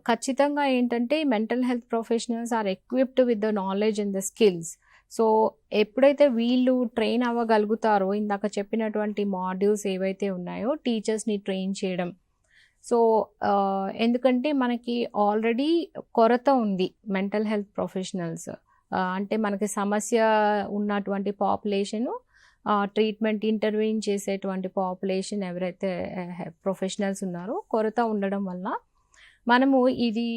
C: ఖచ్చితంగా ఏంటంటే mental health professionals are equipped with the knowledge and the skills. So ఎప్పుడైతే వీళ్ళు train అవ్వగలుగుతారో, ఇందాక చెప్పినటువంటి modules ఏవైతే ఉన్నాయో టీచర్స్ని train చేయడం, సో ఎందుకంటే మనకి ఆల్రెడీ కొరత ఉంది మెంటల్ హెల్త్ ప్రొఫెషనల్స్, అంటే మనకి సమస్య ఉన్నటువంటి పాపులేషను, ట్రీట్మెంట్ ఇంటర్వ్యూన్ చేసేటువంటి పాపులేషన్ ఎవరైతే ప్రొఫెషనల్స్ ఉన్నారో కొరత ఉండడం వల్ల మనము ఇది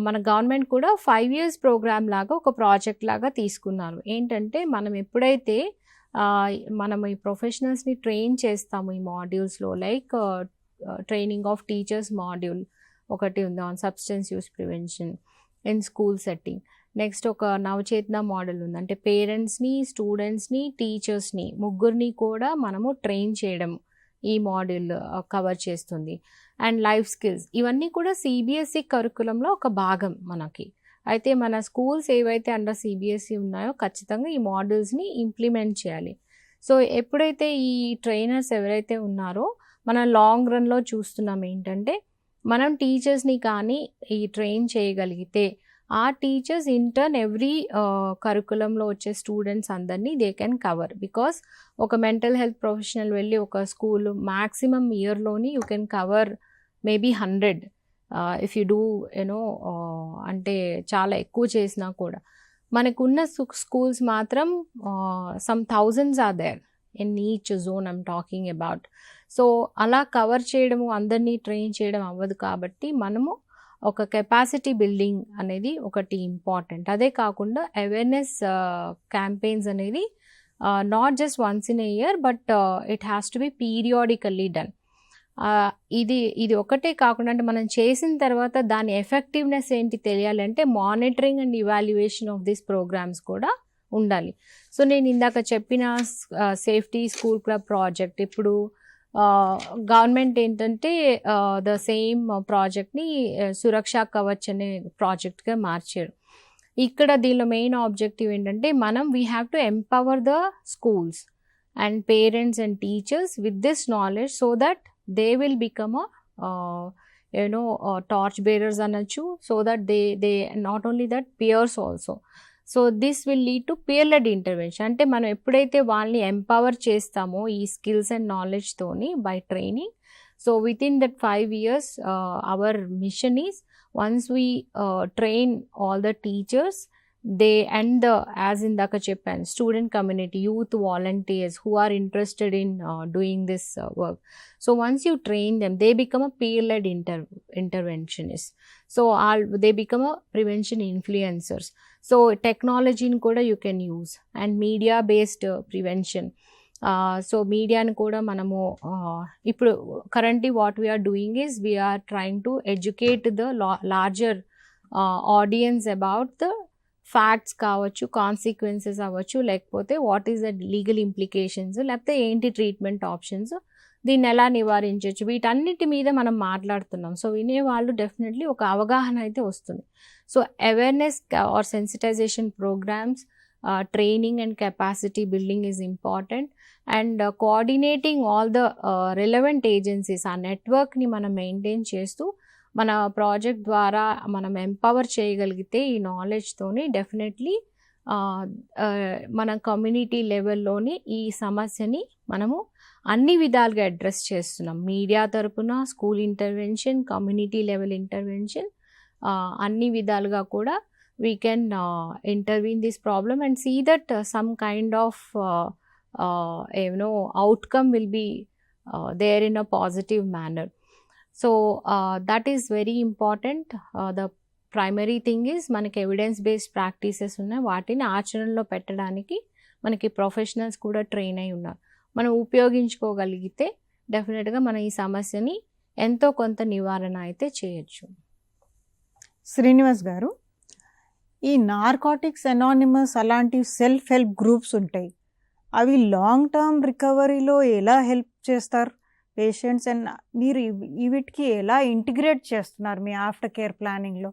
C: మన గవర్నమెంట్ కూడా 5 years ప్రోగ్రామ్ లాగా ఒక ప్రాజెక్ట్ లాగా తీసుకున్నారు. ఏంటంటే మనం ఎప్పుడైతే మనం ఈ ప్రొఫెషనల్స్ని ట్రైన్ చేస్తాము ఈ మాడ్యూల్స్లో, like training of teachers module ఒకటి ఉంది on substance use prevention in school setting. Next ఒక నవచేతన మోడల్ ఉంది, అంటే పేరెంట్స్ని, స్టూడెంట్స్ని, టీచర్స్ని ముగ్గురిని కూడా మనము ట్రైన్ చేయడం ఈ మాడ్యూల్ కవర్ చేస్తుంది. అండ్ లైఫ్ స్కిల్స్, ఇవన్నీ కూడా సిబిఎస్ఈ కరికులంలో ఒక భాగం మనకి. అయితే మన స్కూల్స్ ఏవైతే అండర్ సిబిఎస్ఈ ఉన్నాయో ఖచ్చితంగా ఈ మాడ్యూల్స్ని ఇంప్లిమెంట్ చేయాలి. సో ఎప్పుడైతే ఈ ట్రైనర్స్ ఎవరైతే ఉన్నారో మనం లాంగ్ రన్లో చూస్తున్నాం ఏంటంటే, మనం టీచర్స్ని కానీ ఈ ట్రైన్ చేయగలిగితే ఆ టీచర్స్ ఇంటర్న్ ఎవ్రీ కరికులంలో వచ్చే స్టూడెంట్స్ అందరినీ దే కెన్ కవర్. బికాస్ ఒక మెంటల్ హెల్త్ ప్రొఫెషనల్ వెళ్ళి ఒక స్కూల్ మ్యాక్సిమం ఇయర్లోని you can cover maybe 100 if you do అంటే చాలా ఎక్కువ చేసినా కూడా. మనకున్న స్కూల్స్ మాత్రం some thousands are there in each zone I'm talking about. So అలా కవర్ చేయడము, అందరినీ ట్రైన్ చేయడం అవ్వదు. కాబట్టి మనము ఒక కెపాసిటీ బిల్డింగ్ అనేది ఒకటి ఇంపార్టెంట్. అదే కాకుండా అవేర్నెస్ క్యాంపెయిన్స్ అనేది not just once in a year, but it has to be periodically done. ఇది ఒకటే కాకుండా అంటే మనం చేసిన తర్వాత దాని ఎఫెక్టివ్నెస్ ఏంటి తెలియాలంటే monitoring and evaluation of this programmes కూడా ఉండాలి. సో నేను ఇందాక చెప్పిన సేఫ్టీ స్కూల్ క్లబ్ ప్రాజెక్ట్ ఇప్పుడు గవర్నమెంట్ ఏంటంటే ద సేమ్ ప్రాజెక్ట్ని సురక్షా కవచ్ అనే ప్రాజెక్ట్గా మార్చారు. ఇక్కడ దీనిలో మెయిన్ ఆబ్జెక్టివ్ ఏంటంటే we have to empower the schools and parents and teachers with this knowledge so that they will become torch bearers అనొచ్చు. So that they not only that peers also. So this will lead to pear led intervention. అంటే మనం ఎప్పుడైతే వాళ్ళని empower చేస్తామో ఈ skills and నాలెడ్జ్తోని by training, so within that 5 years our mission is once we train all the teachers, they and as ఇందాక చెప్పాను student community, youth volunteers who are interested in doing this work. So once you train them, they become a peer-led interventionist. So they become a prevention influencers. So technology ni kuda you can use and media based prevention. సో మీడియాని కూడా మనము ఇప్పుడు currently what we're doing is we're trying to educate the larger audience about the facts కావచ్చు, consequences అవ్వచ్చు, లేకపోతే what is the legal implications, లేకపోతే ఏంటి ట్రీట్మెంట్ ఆప్షన్స్, దీన్ని ఎలా నివారించవచ్చు, వీటన్నిటి మీద మనం మాట్లాడుతున్నాం. సో వినేవాళ్ళు డెఫినెట్లీ ఒక అవగాహన అయితే వస్తుంది. So awareness or sensitization programs, training and capacity building is important, and coordinating all the relevant agencies, ఆ నెట్వర్క్ని మనం మెయింటైన్ చేస్తూ మన ప్రాజెక్ట్ ద్వారా మనం ఎంపవర్ చేయగలిగితే ఈ నాలెడ్జ్తోని డెఫినెట్లీ మన కమ్యూనిటీ లెవెల్లోని ఈ సమస్యని మనము అన్ని విధాలుగా అడ్రస్ చేస్తున్నాం. మీడియా తరపున school intervention, community level intervention, అన్ని విధాలుగా కూడా we can intervene this problem and see that some kind of outcome will be there in a positive manner. So that is very important. The primary thing is మనకి evidence based practices ఉన్నాయి, వాటిని ఆచరణలో పెట్టడానికి మనకి professionals కూడా train అయి ఉన్నారు. మనం ఉపయోగించుకోగలిగితే డెఫినెట్గా మనం ఈ సమస్యని ఎంతో కొంత నివారణ అయితే చేయొచ్చు.
A: శ్రీనివాస్ గారు, ఈ నార్కోటిక్స్ అనానిమస్ అలాంటి సెల్ఫ్ హెల్ప్ గ్రూప్స్ ఉంటాయి, అవి లాంగ్ టర్మ్ రికవరీలో ఎలా హెల్ప్ చేస్తారు పేషెంట్స్, అండ్ మీరు వీటికి ఎలా ఇంటిగ్రేట్ చేస్తున్నారు మీ ఆఫ్టర్ కేర్ ప్లానింగ్లో?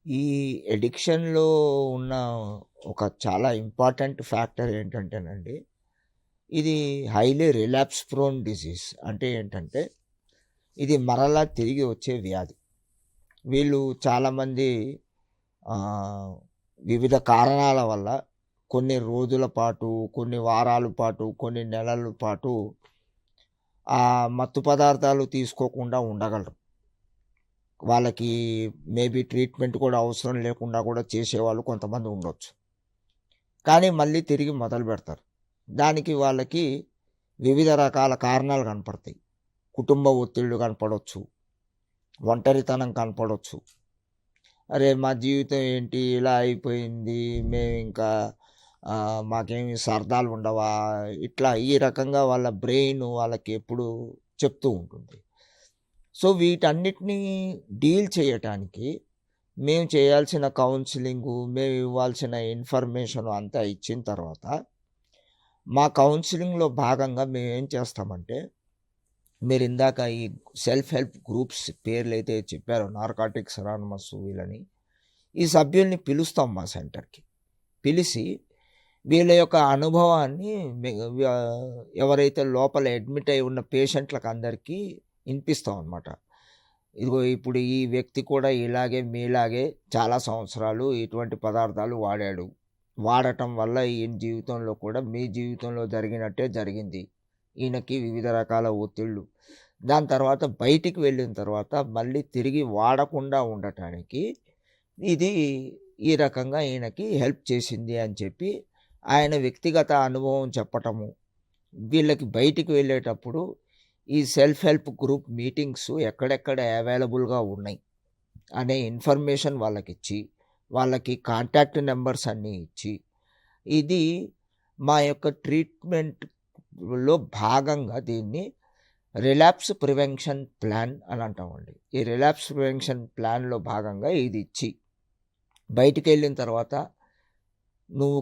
D: ఈ ఎడిక్షన్లో ఉన్న ఒక చాలా ఇంపార్టెంట్ ఫ్యాక్టర్ ఏంటంటేనండి, ఇది హైలీ రిలాప్స్ ప్రోన్ డిసీజ్. అంటే ఏంటంటే ఇది మరలా తిరిగి వచ్చే వ్యాధి. వీళ్ళు చాలామంది వివిధ కారణాల వల్ల కొన్ని రోజుల పాటు, కొన్ని వారాల పాటు, కొన్ని నెలల పాటు ఆ మత్తు పదార్థాలు తీసుకోకుండా ఉండగలరు. వాళ్ళకి మేబీ ట్రీట్మెంట్ కూడా అవసరం లేకుండా కూడా చేసేవాళ్ళు కొంతమంది ఉండొచ్చు. కానీ మళ్ళీ తిరిగి మొదలు పెడతారు. దానికి వాళ్ళకి వివిధ రకాల కారణాలు కనపడతాయి. కుటుంబ ఒత్తిళ్ళు కనపడవచ్చు, ఒంటరితనం కనపడవచ్చు, అరే మా జీవితం ఏంటి ఇలా అయిపోయింది, మేము ఇంకా మాకేమి సరదాలు ఉండవా, ఇట్లా ఈ రకంగా వాళ్ళ బ్రెయిన్ వాళ్ళకి ఎప్పుడు చెప్తూ ఉంటుంది. సో వీటన్నిటినీ డీల్ చేయటానికి మేము చేయాల్సిన కౌన్సిలింగు, మేము ఇవ్వాల్సిన ఇన్ఫర్మేషన్ అంతా ఇచ్చిన తర్వాత మా కౌన్సిలింగ్లో భాగంగా మేము ఏం చేస్తామంటే, మీరు ఇందాక ఈ సెల్ఫ్ హెల్ప్ గ్రూప్స్ పేర్లు అయితే చెప్పారో, నార్కోటిక్స్ అనానిమస్ వీళ్ళని, ఈ సభ్యుల్ని పిలుస్తాం మా సెంటర్కి. పిలిచి వీళ్ళ యొక్క అనుభవాన్ని ఎవరైతే లోపల అడ్మిట్ అయి ఉన్న పేషెంట్లకు అందరికీ వినిపిస్తాం అన్నమాట. ఇదిగో ఇప్పుడు ఈ వ్యక్తి కూడా ఇలాగే మీలాగే చాలా సంవత్సరాలు ఇటువంటి పదార్థాలు వాడటం వల్ల ఈయన జీవితంలో కూడా మీ జీవితంలో జరిగినట్టే జరిగింది. ఈయనకి వివిధ రకాల ఒత్తిళ్ళు, దాని తర్వాత బయటికి వెళ్ళిన తర్వాత మళ్ళీ తిరిగి వాడకుండా ఉండటానికి ఇది ఈ రకంగా ఈయనకి హెల్ప్ చేసింది అని చెప్పి ఆయన వ్యక్తిగత అనుభవం చెప్పటము. వీళ్ళకి బయటికి వెళ్ళేటప్పుడు ఈ సెల్ఫ్ హెల్ప్ గ్రూప్ మీటింగ్స్ ఎక్కడెక్కడ అవైలబుల్గా ఉన్నాయి అనే ఇన్ఫర్మేషన్ వాళ్ళకి ఇచ్చి, వాళ్ళకి కాంటాక్ట్ నెంబర్స్ అన్నీ ఇచ్చి, ఇది మా యొక్క ట్రీట్మెంట్ లో భాగంగా దీన్ని రిలాప్స్ ప్రివెన్షన్ ప్లాన్ అని అంటామండి. ఈ రిలాప్స్ ప్రివెన్షన్ ప్లాన్లో భాగంగా ఇది ఇచ్చి బయటికి వెళ్ళిన తర్వాత నువ్వు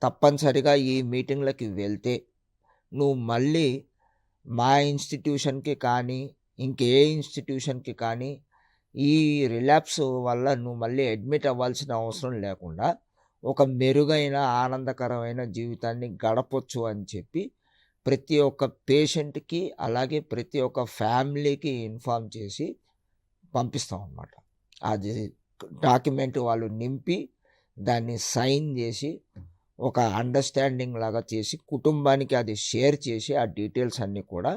D: తప్పనిసరిగా ఈ మీటింగ్లకి వెళ్తే నువ్వు మళ్ళీ మా ఇన్స్టిట్యూషన్కి కానీ ఇంకే ఇన్స్టిట్యూషన్కి కానీ ఈ రిలాప్స్ వల్ల నువ్వు మళ్ళీ అడ్మిట్ అవ్వాల్సిన అవసరం లేకుండా ఒక మెరుగైన ఆనందకరమైన జీవితాన్ని గడపొచ్చు అని చెప్పి ప్రతి ఒక్క పేషెంట్కి అలాగే ప్రతి ఒక్క ఫ్యామిలీకి ఇన్ఫార్మ్ చేసి పంపిస్తాం అన్నమాట. అది డాక్యుమెంట్ వాళ్ళు నింపి దాన్ని సైన్ చేసి ఒక అండర్స్టాండింగ్ లాగా చేసి కుటుంబానికి అది షేర్ చేసి ఆ డీటెయిల్స్ అన్నీ కూడా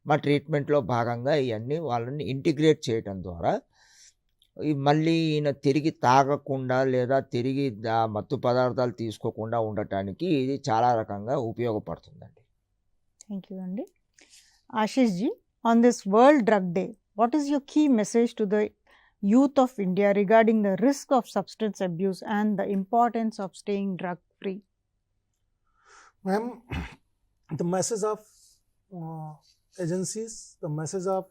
D: మా ట్రీట్మెంట్లో భాగంగా ఇవన్నీ వాళ్ళని ఇంటిగ్రేట్ చేయడం ద్వారా మళ్ళీ ఈయన తిరిగి తాగకుండా లేదా తిరిగి మత్తు పదార్థాలు తీసుకోకుండా ఉండటానికి ఇది చాలా రకంగా ఉపయోగపడుతుందండి.
A: Thank you, Andy. Ashish ji, on this World Drug Day, what is your key message to the youth of India regarding the risk of substance abuse and the importance of staying drug free?
B: Ma'am, the message of agencies, the message of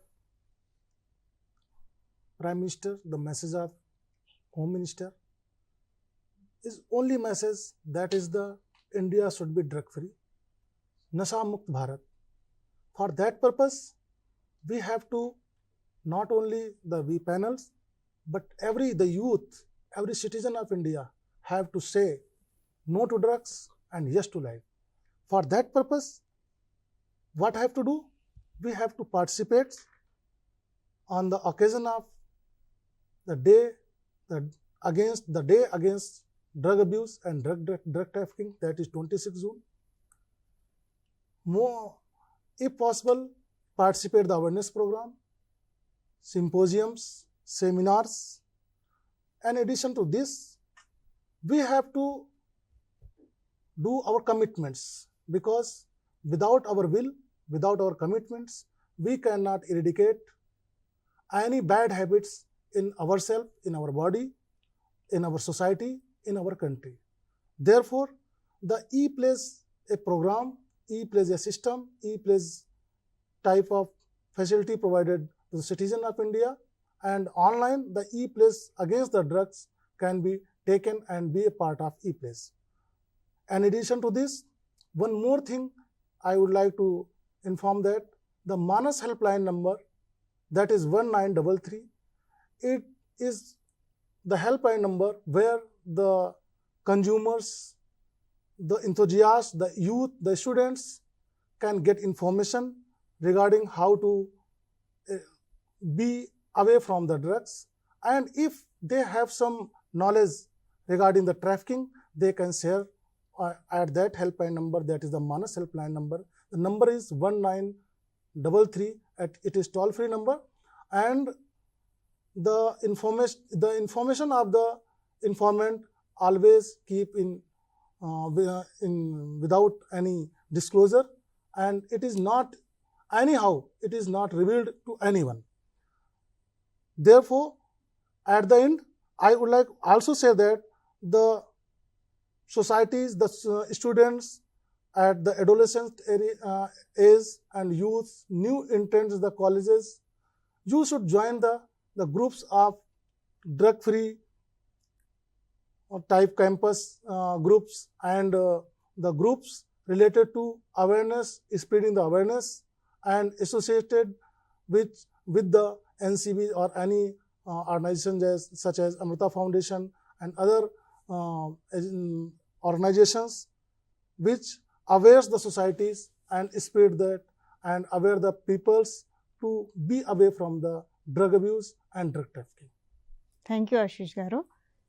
B: Prime Minister, the message of Home Minister is only message that is the India should be drug free. Nasha Mukt Bharat. For that purpose, we have to not only the we panels, but the youth, every citizen of India have to say no to drugs and yes to life. For that purpose, what I have to do? We have to participate on the occasion of the day against drug abuse and drug trafficking, that is 26 June. More, if possible, participate the awareness program, symposiums, seminars. In addition to this, we have to do our commitments, because without our will, without our commitments, we cannot eradicate any bad habits in ourselves, in our body, in our society, in our country. Therefore, the E plays a program, E plays a system, E plays type of facility provided to the citizen of India, and online the E plays against the drugs can be taken and be a part of E plays. In addition to this, one more thing I would like to inform that the Manas helpline number, that is 1933, it is the helpline number where the consumers, the enthusiasts, the youth, the students can get information regarding how to be away from the drugs, and if they have some knowledge regarding the trafficking, they can share at that helpline number, that is the Manas helpline number. The number is 1933, it is toll-free number, and the information of the informant always keep in without any disclosure, and it is not revealed to anyone. Therefore, at the end, I would like also say that the societies, the students at the adolescent age and youth, new interns, the colleges, you should join the groups of drug-free type campus groups, and the groups related to awareness, spreading the awareness, and associated with the NCB or any organizations such as Amrita Foundation and other organizations which awares the societies and spread that and aware the peoples to be away from the drug abuse and drug trafficking.
A: Thank you, Ashish Garu.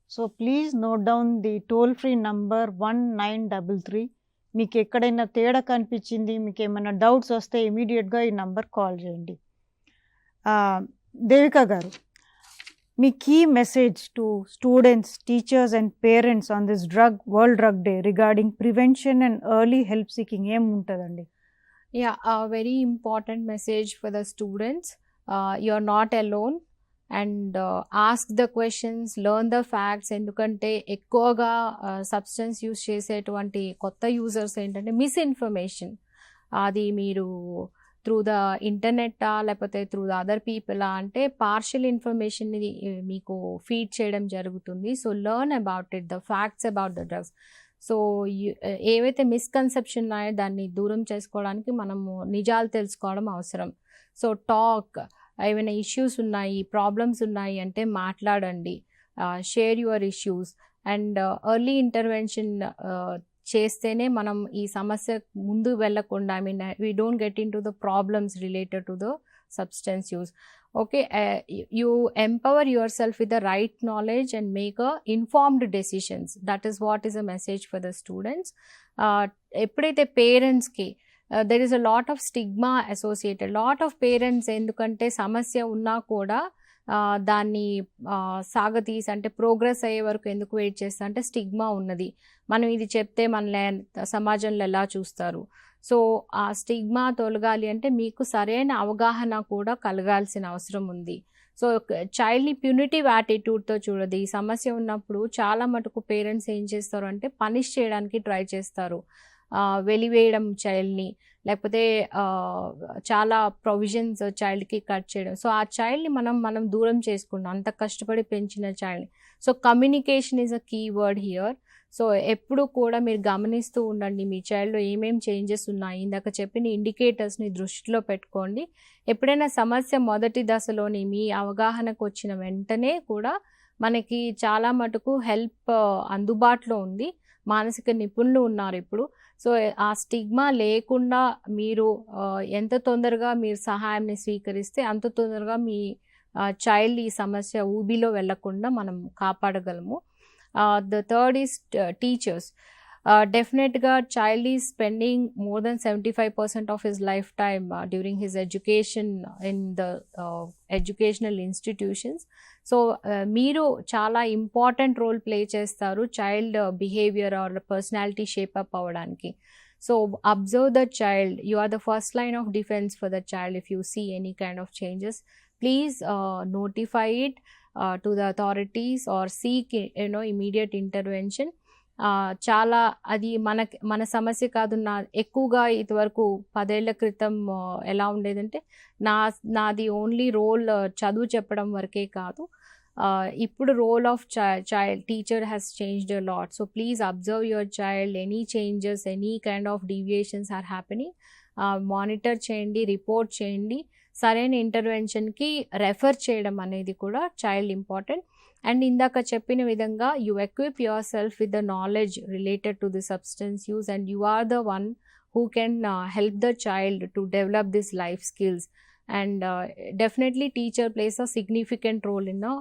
A: So please note down the toll-free number 1933. మీకు ఎక్కడైనా తేడా కనిపించింది, మీకు ఏమైనా doubts వస్తే ఇమీడియట్గా ఈ number call చేయండి. దేవిక గారు, మీ key message to students, teachers and parents on this world drug day regarding prevention and early help seeking ఏం ఉంటుందండి?
C: Yeah, a very important message for the students. You're not alone, and ask the questions, learn the facts. ఎందుకంటే ఎక్కువగా substance use చేసేటువంటి కొత్త users ఏంటంటే misinformation, అది మీరు through the ఇంటర్నెట్టా లేకపోతే త్రూ ద అదర్ పీపులా అంటే పార్షియల్ ఇన్ఫర్మేషన్ని మీకు ఫీడ్ చేయడం జరుగుతుంది. So learn about it, the facts about the drugs. So ఏవైతే మిస్కన్సెప్షన్ ఉన్నాయో దాన్ని దూరం చేసుకోవడానికి మనము నిజాలు తెలుసుకోవడం అవసరం. సో టాక్, ఏమైనా ఇష్యూస్ ఉన్నాయి, ప్రాబ్లమ్స్ ఉన్నాయి అంటే మాట్లాడండి, share your issues and early intervention చేస్తేనే మనం ఈ సమస్య ముందు వెళ్ళకుండా, I mean we don't get in to the problems related to the substance use. Okay, you empower yourself with the right knowledge and make a informed decisions. That is what is a message for the students. ఎప్పుడైతే పేరెంట్స్కి there is a lot of stigma associated, lot of parents ఎందుకంటే సమస్య ఉన్నా కూడా దాన్ని సాగతీసి అంటే progress అయ్యే వరకు ఎందుకు వెయిట్ చేస్తా అంటే స్టిగ్మా ఉన్నది, మనం ఇది చెప్తే మన సమాజంలో ఎలా చూస్తారు. సో ఆ స్టిగ్మా తొలగాలి అంటే మీకు సరైన అవగాహన కూడా కలగాల్సిన అవసరం ఉంది. సో చైల్డ్ని ప్యూనిటివ్ యాటిట్యూడ్తో చూడదు. ఈ సమస్య ఉన్నప్పుడు చాలా మటుకు పేరెంట్స్ ఏం చేస్తారు అంటే పనిష్ చేయడానికి ట్రై చేస్తారు, వెలివేయడం చైల్డ్ని, లేకపోతే చాలా ప్రొవిజన్స్ చైల్డ్కి కట్ చేయడం. సో ఆ చైల్డ్ని మనం దూరం చేసుకుంటాం, అంత కష్టపడి పెంచిన చైల్డ్ని. So communication is a key word here. So ఎప్పుడు కూడా మీరు గమనిస్తూ ఉండండి మీ చైల్డ్లో ఏమేమి చేంజెస్ ఉన్నాయి, ఇందాక చెప్పిన ఇండికేటర్స్ని దృష్టిలో పెట్టుకోండి. ఎప్పుడైనా సమస్య మొదటి దశలోని మీ అవగాహనకు వచ్చిన వెంటనే కూడా మనకి చాలా మటుకు హెల్ప్ అందుబాటులో ఉంది, మానసిక నిపుణులు ఉన్నారు ఇప్పుడు. సో ఆ స్టిగ్మా లేకుండా మీరు ఎంత తొందరగా మీరు సహాయాన్ని స్వీకరిస్తే అంత తొందరగా మీ చైల్డ్ ఈ సమస్య ఊబిలో వెళ్లకుండా మనం కాపాడగలము. The third is teachers. Definitely child is spending more than 75% of his lifetime during his education in the educational institutions. So మీరు చాలా ఇంపార్టెంట్ రోల్ ప్లే చేస్తారు child behaviour or personality shape up అవ్వడానికి. So observe the child, you are the first line of defence for the child. If you see any kind of changes, please notify it to the authorities or seek immediate intervention. చాలా అది మన సమస్య కాదు. ఎక్కువగా ఇదివరకు 10 ఏళ్ల క్రితం ఎలా ఉండేదంటే నాది ఓన్లీ రోల్ చదువు చెప్పడం వరకే కాదు, ఇప్పుడు role of child teacher has changed a lot. So please observe your child, any changes, any kind of deviations are happening, monitor చేయండి, రిపోర్ట్ చేయండి. సరైన ఇంటర్వెన్షన్కి రెఫర్ చేయడం అనేది కూడా చైల్డ్ ఇంపార్టెంట్. అండ్ ఇందాక చెప్పిన విధంగా you equip yourself with the knowledge related to the substance use and you are the one who can help the child to develop this life skills. And definitely teacher plays a significant role in a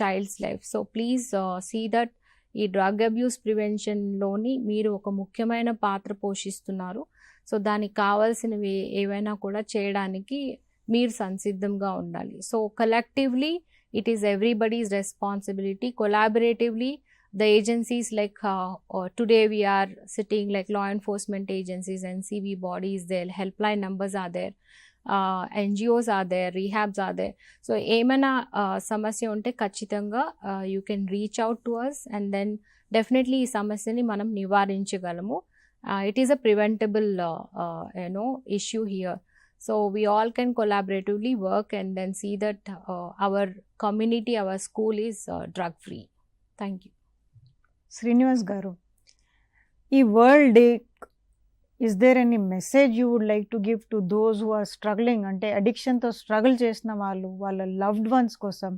C: child's life. So please see that ఈ drug abuse ప్రివెన్షన్లోని మీరు ఒక ముఖ్యమైన పాత్ర పోషిస్తున్నారు. So దానికి కావాల్సినవి ఏవైనా కూడా చేయడానికి మీరు సంసిద్ధంగా ఉండాలి. So collectively it is everybody's responsibility. Collaboratively the agencies like today we are sitting like law enforcement agencies, NCV bodies, their helpline numbers are there, NGOs are there, rehabs are there. So ఏమైనా సమస్య ఉంటే ఖచ్చితంగా you can reach out to us and then definitely ఈ సమస్యని మనం నివారించగలము. It is a preventable issue here. So we all can collaboratively work and then see that our community, our school is drug free. Thank you.
A: Srinivas garu, ee World Day, is there any message you would like to give to those who are struggling, ante addiction tho struggle chesina vallu valla loved ones kosam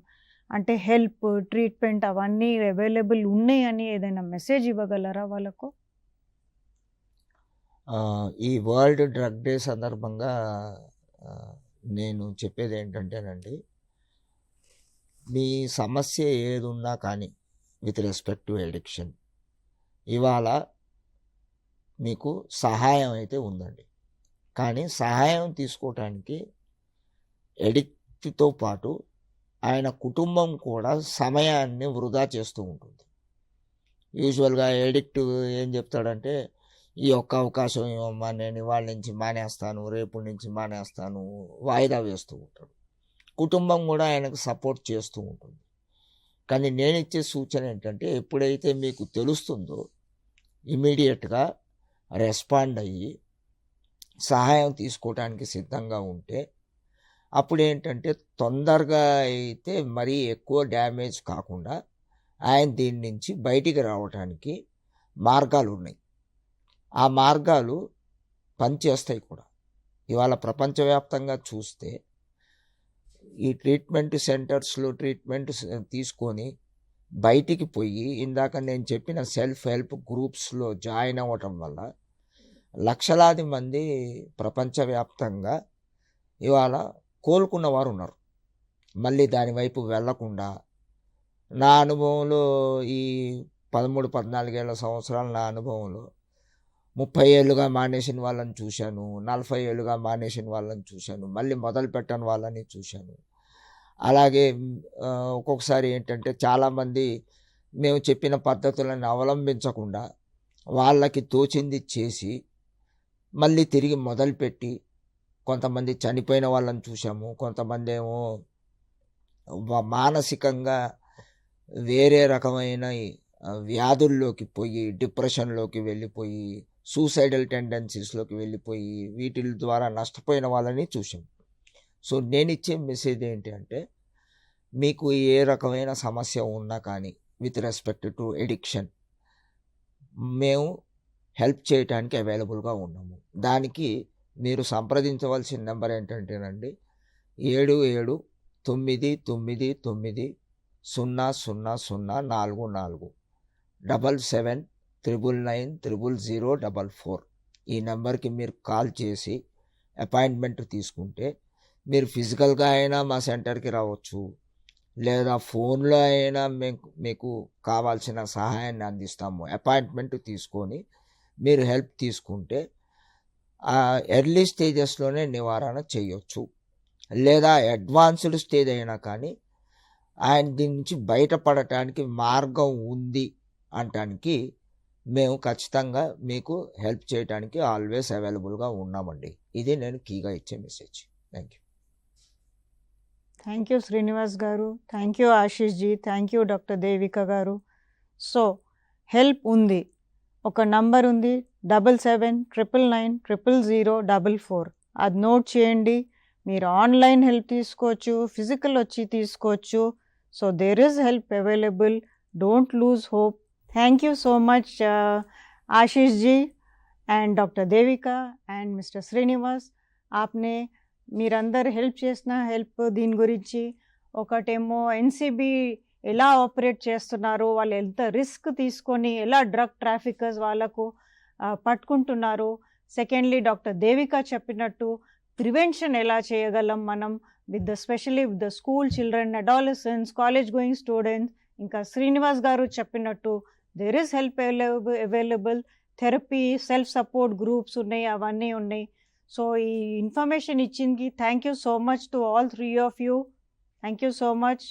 A: ante help, treatment avanni available unnai ani edaina message ivagalara vallaku?
D: ఈ world drug day సందర్భంగా నేను చెప్పేది ఏంటంటేనండి, మీ సమస్య ఏది ఉన్నా కానీ with respect to addiction ఇవాళ మీకు సహాయం అయితే ఉందండి. కానీ సహాయం తీసుకోవటానికి ఎడిక్ట్తో పాటు ఆయన కుటుంబం కూడా సమయాన్ని వృధా చేస్తూ ఉంటుంది. యూజువల్గా ఎడిక్ట్ ఏం చెప్తాడంటే, ఈ ఒక్క అవకాశం ఇవ్వమ్మా, నేను ఇవాళ నుంచి మానేస్తాను, రేపు నుంచి మానేస్తాను, వాయిదా వేస్తూ ఉంటాడు. కుటుంబం కూడా ఆయనకు సపోర్ట్ చేస్తూ ఉంటుంది. కానీ నేను ఇచ్చే సూచన ఏంటంటే, ఎప్పుడైతే మీకు తెలుస్తుందో ఇమీడియట్గా రెస్పాండ్ అయ్యి సహాయం తీసుకోవడానికి సిద్ధంగా ఉంటే అప్పుడు ఏంటంటే తొందరగా అయితే మరీ ఎక్కువ డ్యామేజ్ కాకుండా ఆయన దీని నుంచి బయటికి రావడానికి మార్గాలు ఉన్నాయి. ఆ మార్గాలు పనిచేస్తాయి కూడా. ఇవాళ ప్రపంచవ్యాప్తంగా చూస్తే ఈ ట్రీట్మెంట్ సెంటర్స్లో ట్రీట్మెంట్ తీసుకొని బయటికి పోయి ఇందాక నేను చెప్పిన సెల్ఫ్ హెల్ప్ గ్రూప్స్లో జాయిన్ అవ్వటం వల్ల లక్షలాది మంది ప్రపంచవ్యాప్తంగా ఇవాళ కోలుకున్న వారు ఉన్నారు. మళ్ళీ దాని వైపు వెళ్లకుండా నా అనుభవంలో ఈ 13-14 సంవత్సరాల నా అనుభవంలో 30 ఏళ్ళుగా మానేసిన వాళ్ళని చూశాను, 40 ఏళ్ళుగా మానేసిన వాళ్ళని చూశాను, మళ్ళీ మొదలు పెట్టని వాళ్ళని చూశాను. అలాగే ఒక్కొక్కసారి ఏంటంటే చాలామంది మేము చెప్పిన పద్ధతులను అవలంబించకుండా వాళ్ళకి తోచింది చేసి మళ్ళీ తిరిగి మొదలుపెట్టి కొంతమంది చనిపోయిన వాళ్ళని చూసాము. కొంతమంది ఏమో మానసికంగా వేరే రకమైన వ్యాధుల్లోకి పోయి డిప్రెషన్లోకి వెళ్ళిపోయి సూసైడల్ టెండెన్సీస్లోకి వెళ్ళిపోయి వీటి ద్వారా నష్టపోయిన వాళ్ళని చూసాం. సో నేను ఇచ్చే మెసేజ్ ఏంటి అంటే మీకు ఏ రకమైన సమస్య ఉన్నా కానీ విత్ రెస్పెక్ట్ టు ఎడిక్షన్ మేము హెల్ప్ చేయడానికి అవైలబుల్గా ఉన్నాము. దానికి మీరు సంప్రదించవలసిన నెంబర్ ఏంటంటేనండి 7799900044 7799900044. ఈ నెంబర్కి మీరు కాల్ చేసి అపాయింట్మెంట్ తీసుకుంటే మీరు ఫిజికల్గా అయినా మా సెంటర్కి రావచ్చు, లేదా ఫోన్లో అయినా మీకు కావాల్సిన సహాయాన్ని అందిస్తాము. అపాయింట్మెంట్ తీసుకొని మీరు హెల్ప్ తీసుకుంటే ఎర్లీ స్టేజెస్లోనే నివారణ చేయొచ్చు, లేదా అడ్వాన్స్డ్ స్టేజ్ అయినా కానీ ఆయన దీని నుంచి బయటపడటానికి మార్గం ఉంది అనటానికి మేము ఖచ్చితంగా మీకు హెల్ప్ చేయడానికి ఆల్వేస్ అవైలబుల్గా ఉన్నామండి. ఇది నేను కీగా ఇచ్చే message. Thank you.
A: Thank you Srinivas గారు, thank you Ashish ji, thank you doctor Devika గారు. సో హెల్ప్ ఉంది, ఒక నంబర్ ఉంది 7799900044. అది నోట్ చేయండి. మీరు ఆన్లైన్ హెల్ప్ తీసుకోవచ్చు, ఫిజికల్ వచ్చి తీసుకోవచ్చు. So there is help available. Don't lose hope. Thank you so much Ashish ji and doctor Devika and mister Srinivas. ఆప్నే మీరందరు హెల్ప్ చేసిన హెల్ప్ దీని గురించి. ఒకటేమో ఎన్సిబి ఎలా ఆపరేట్ చేస్తున్నారు, వాళ్ళు ఎంత రిస్క్ తీసుకొని ఎలా డ్రగ్ ట్రాఫికర్స్ వాళ్ళకు పట్టుకుంటున్నారు. సెకండ్లీ డాక్టర్ దేవిక చెప్పినట్టు ప్రివెన్షన్ ఎలా చేయగలం మనం specially with the school children, adolescents, college going students. ఇంకా శ్రీనివాస్ గారు చెప్పినట్టు there is help available. Therapy, self support groups ఉన్నాయి, అవన్నీ ఉన్నాయి. సో ఈ ఇన్ఫర్మేషన్ ఇచ్చింది thank you so much to all 3 of you. Thank you so much.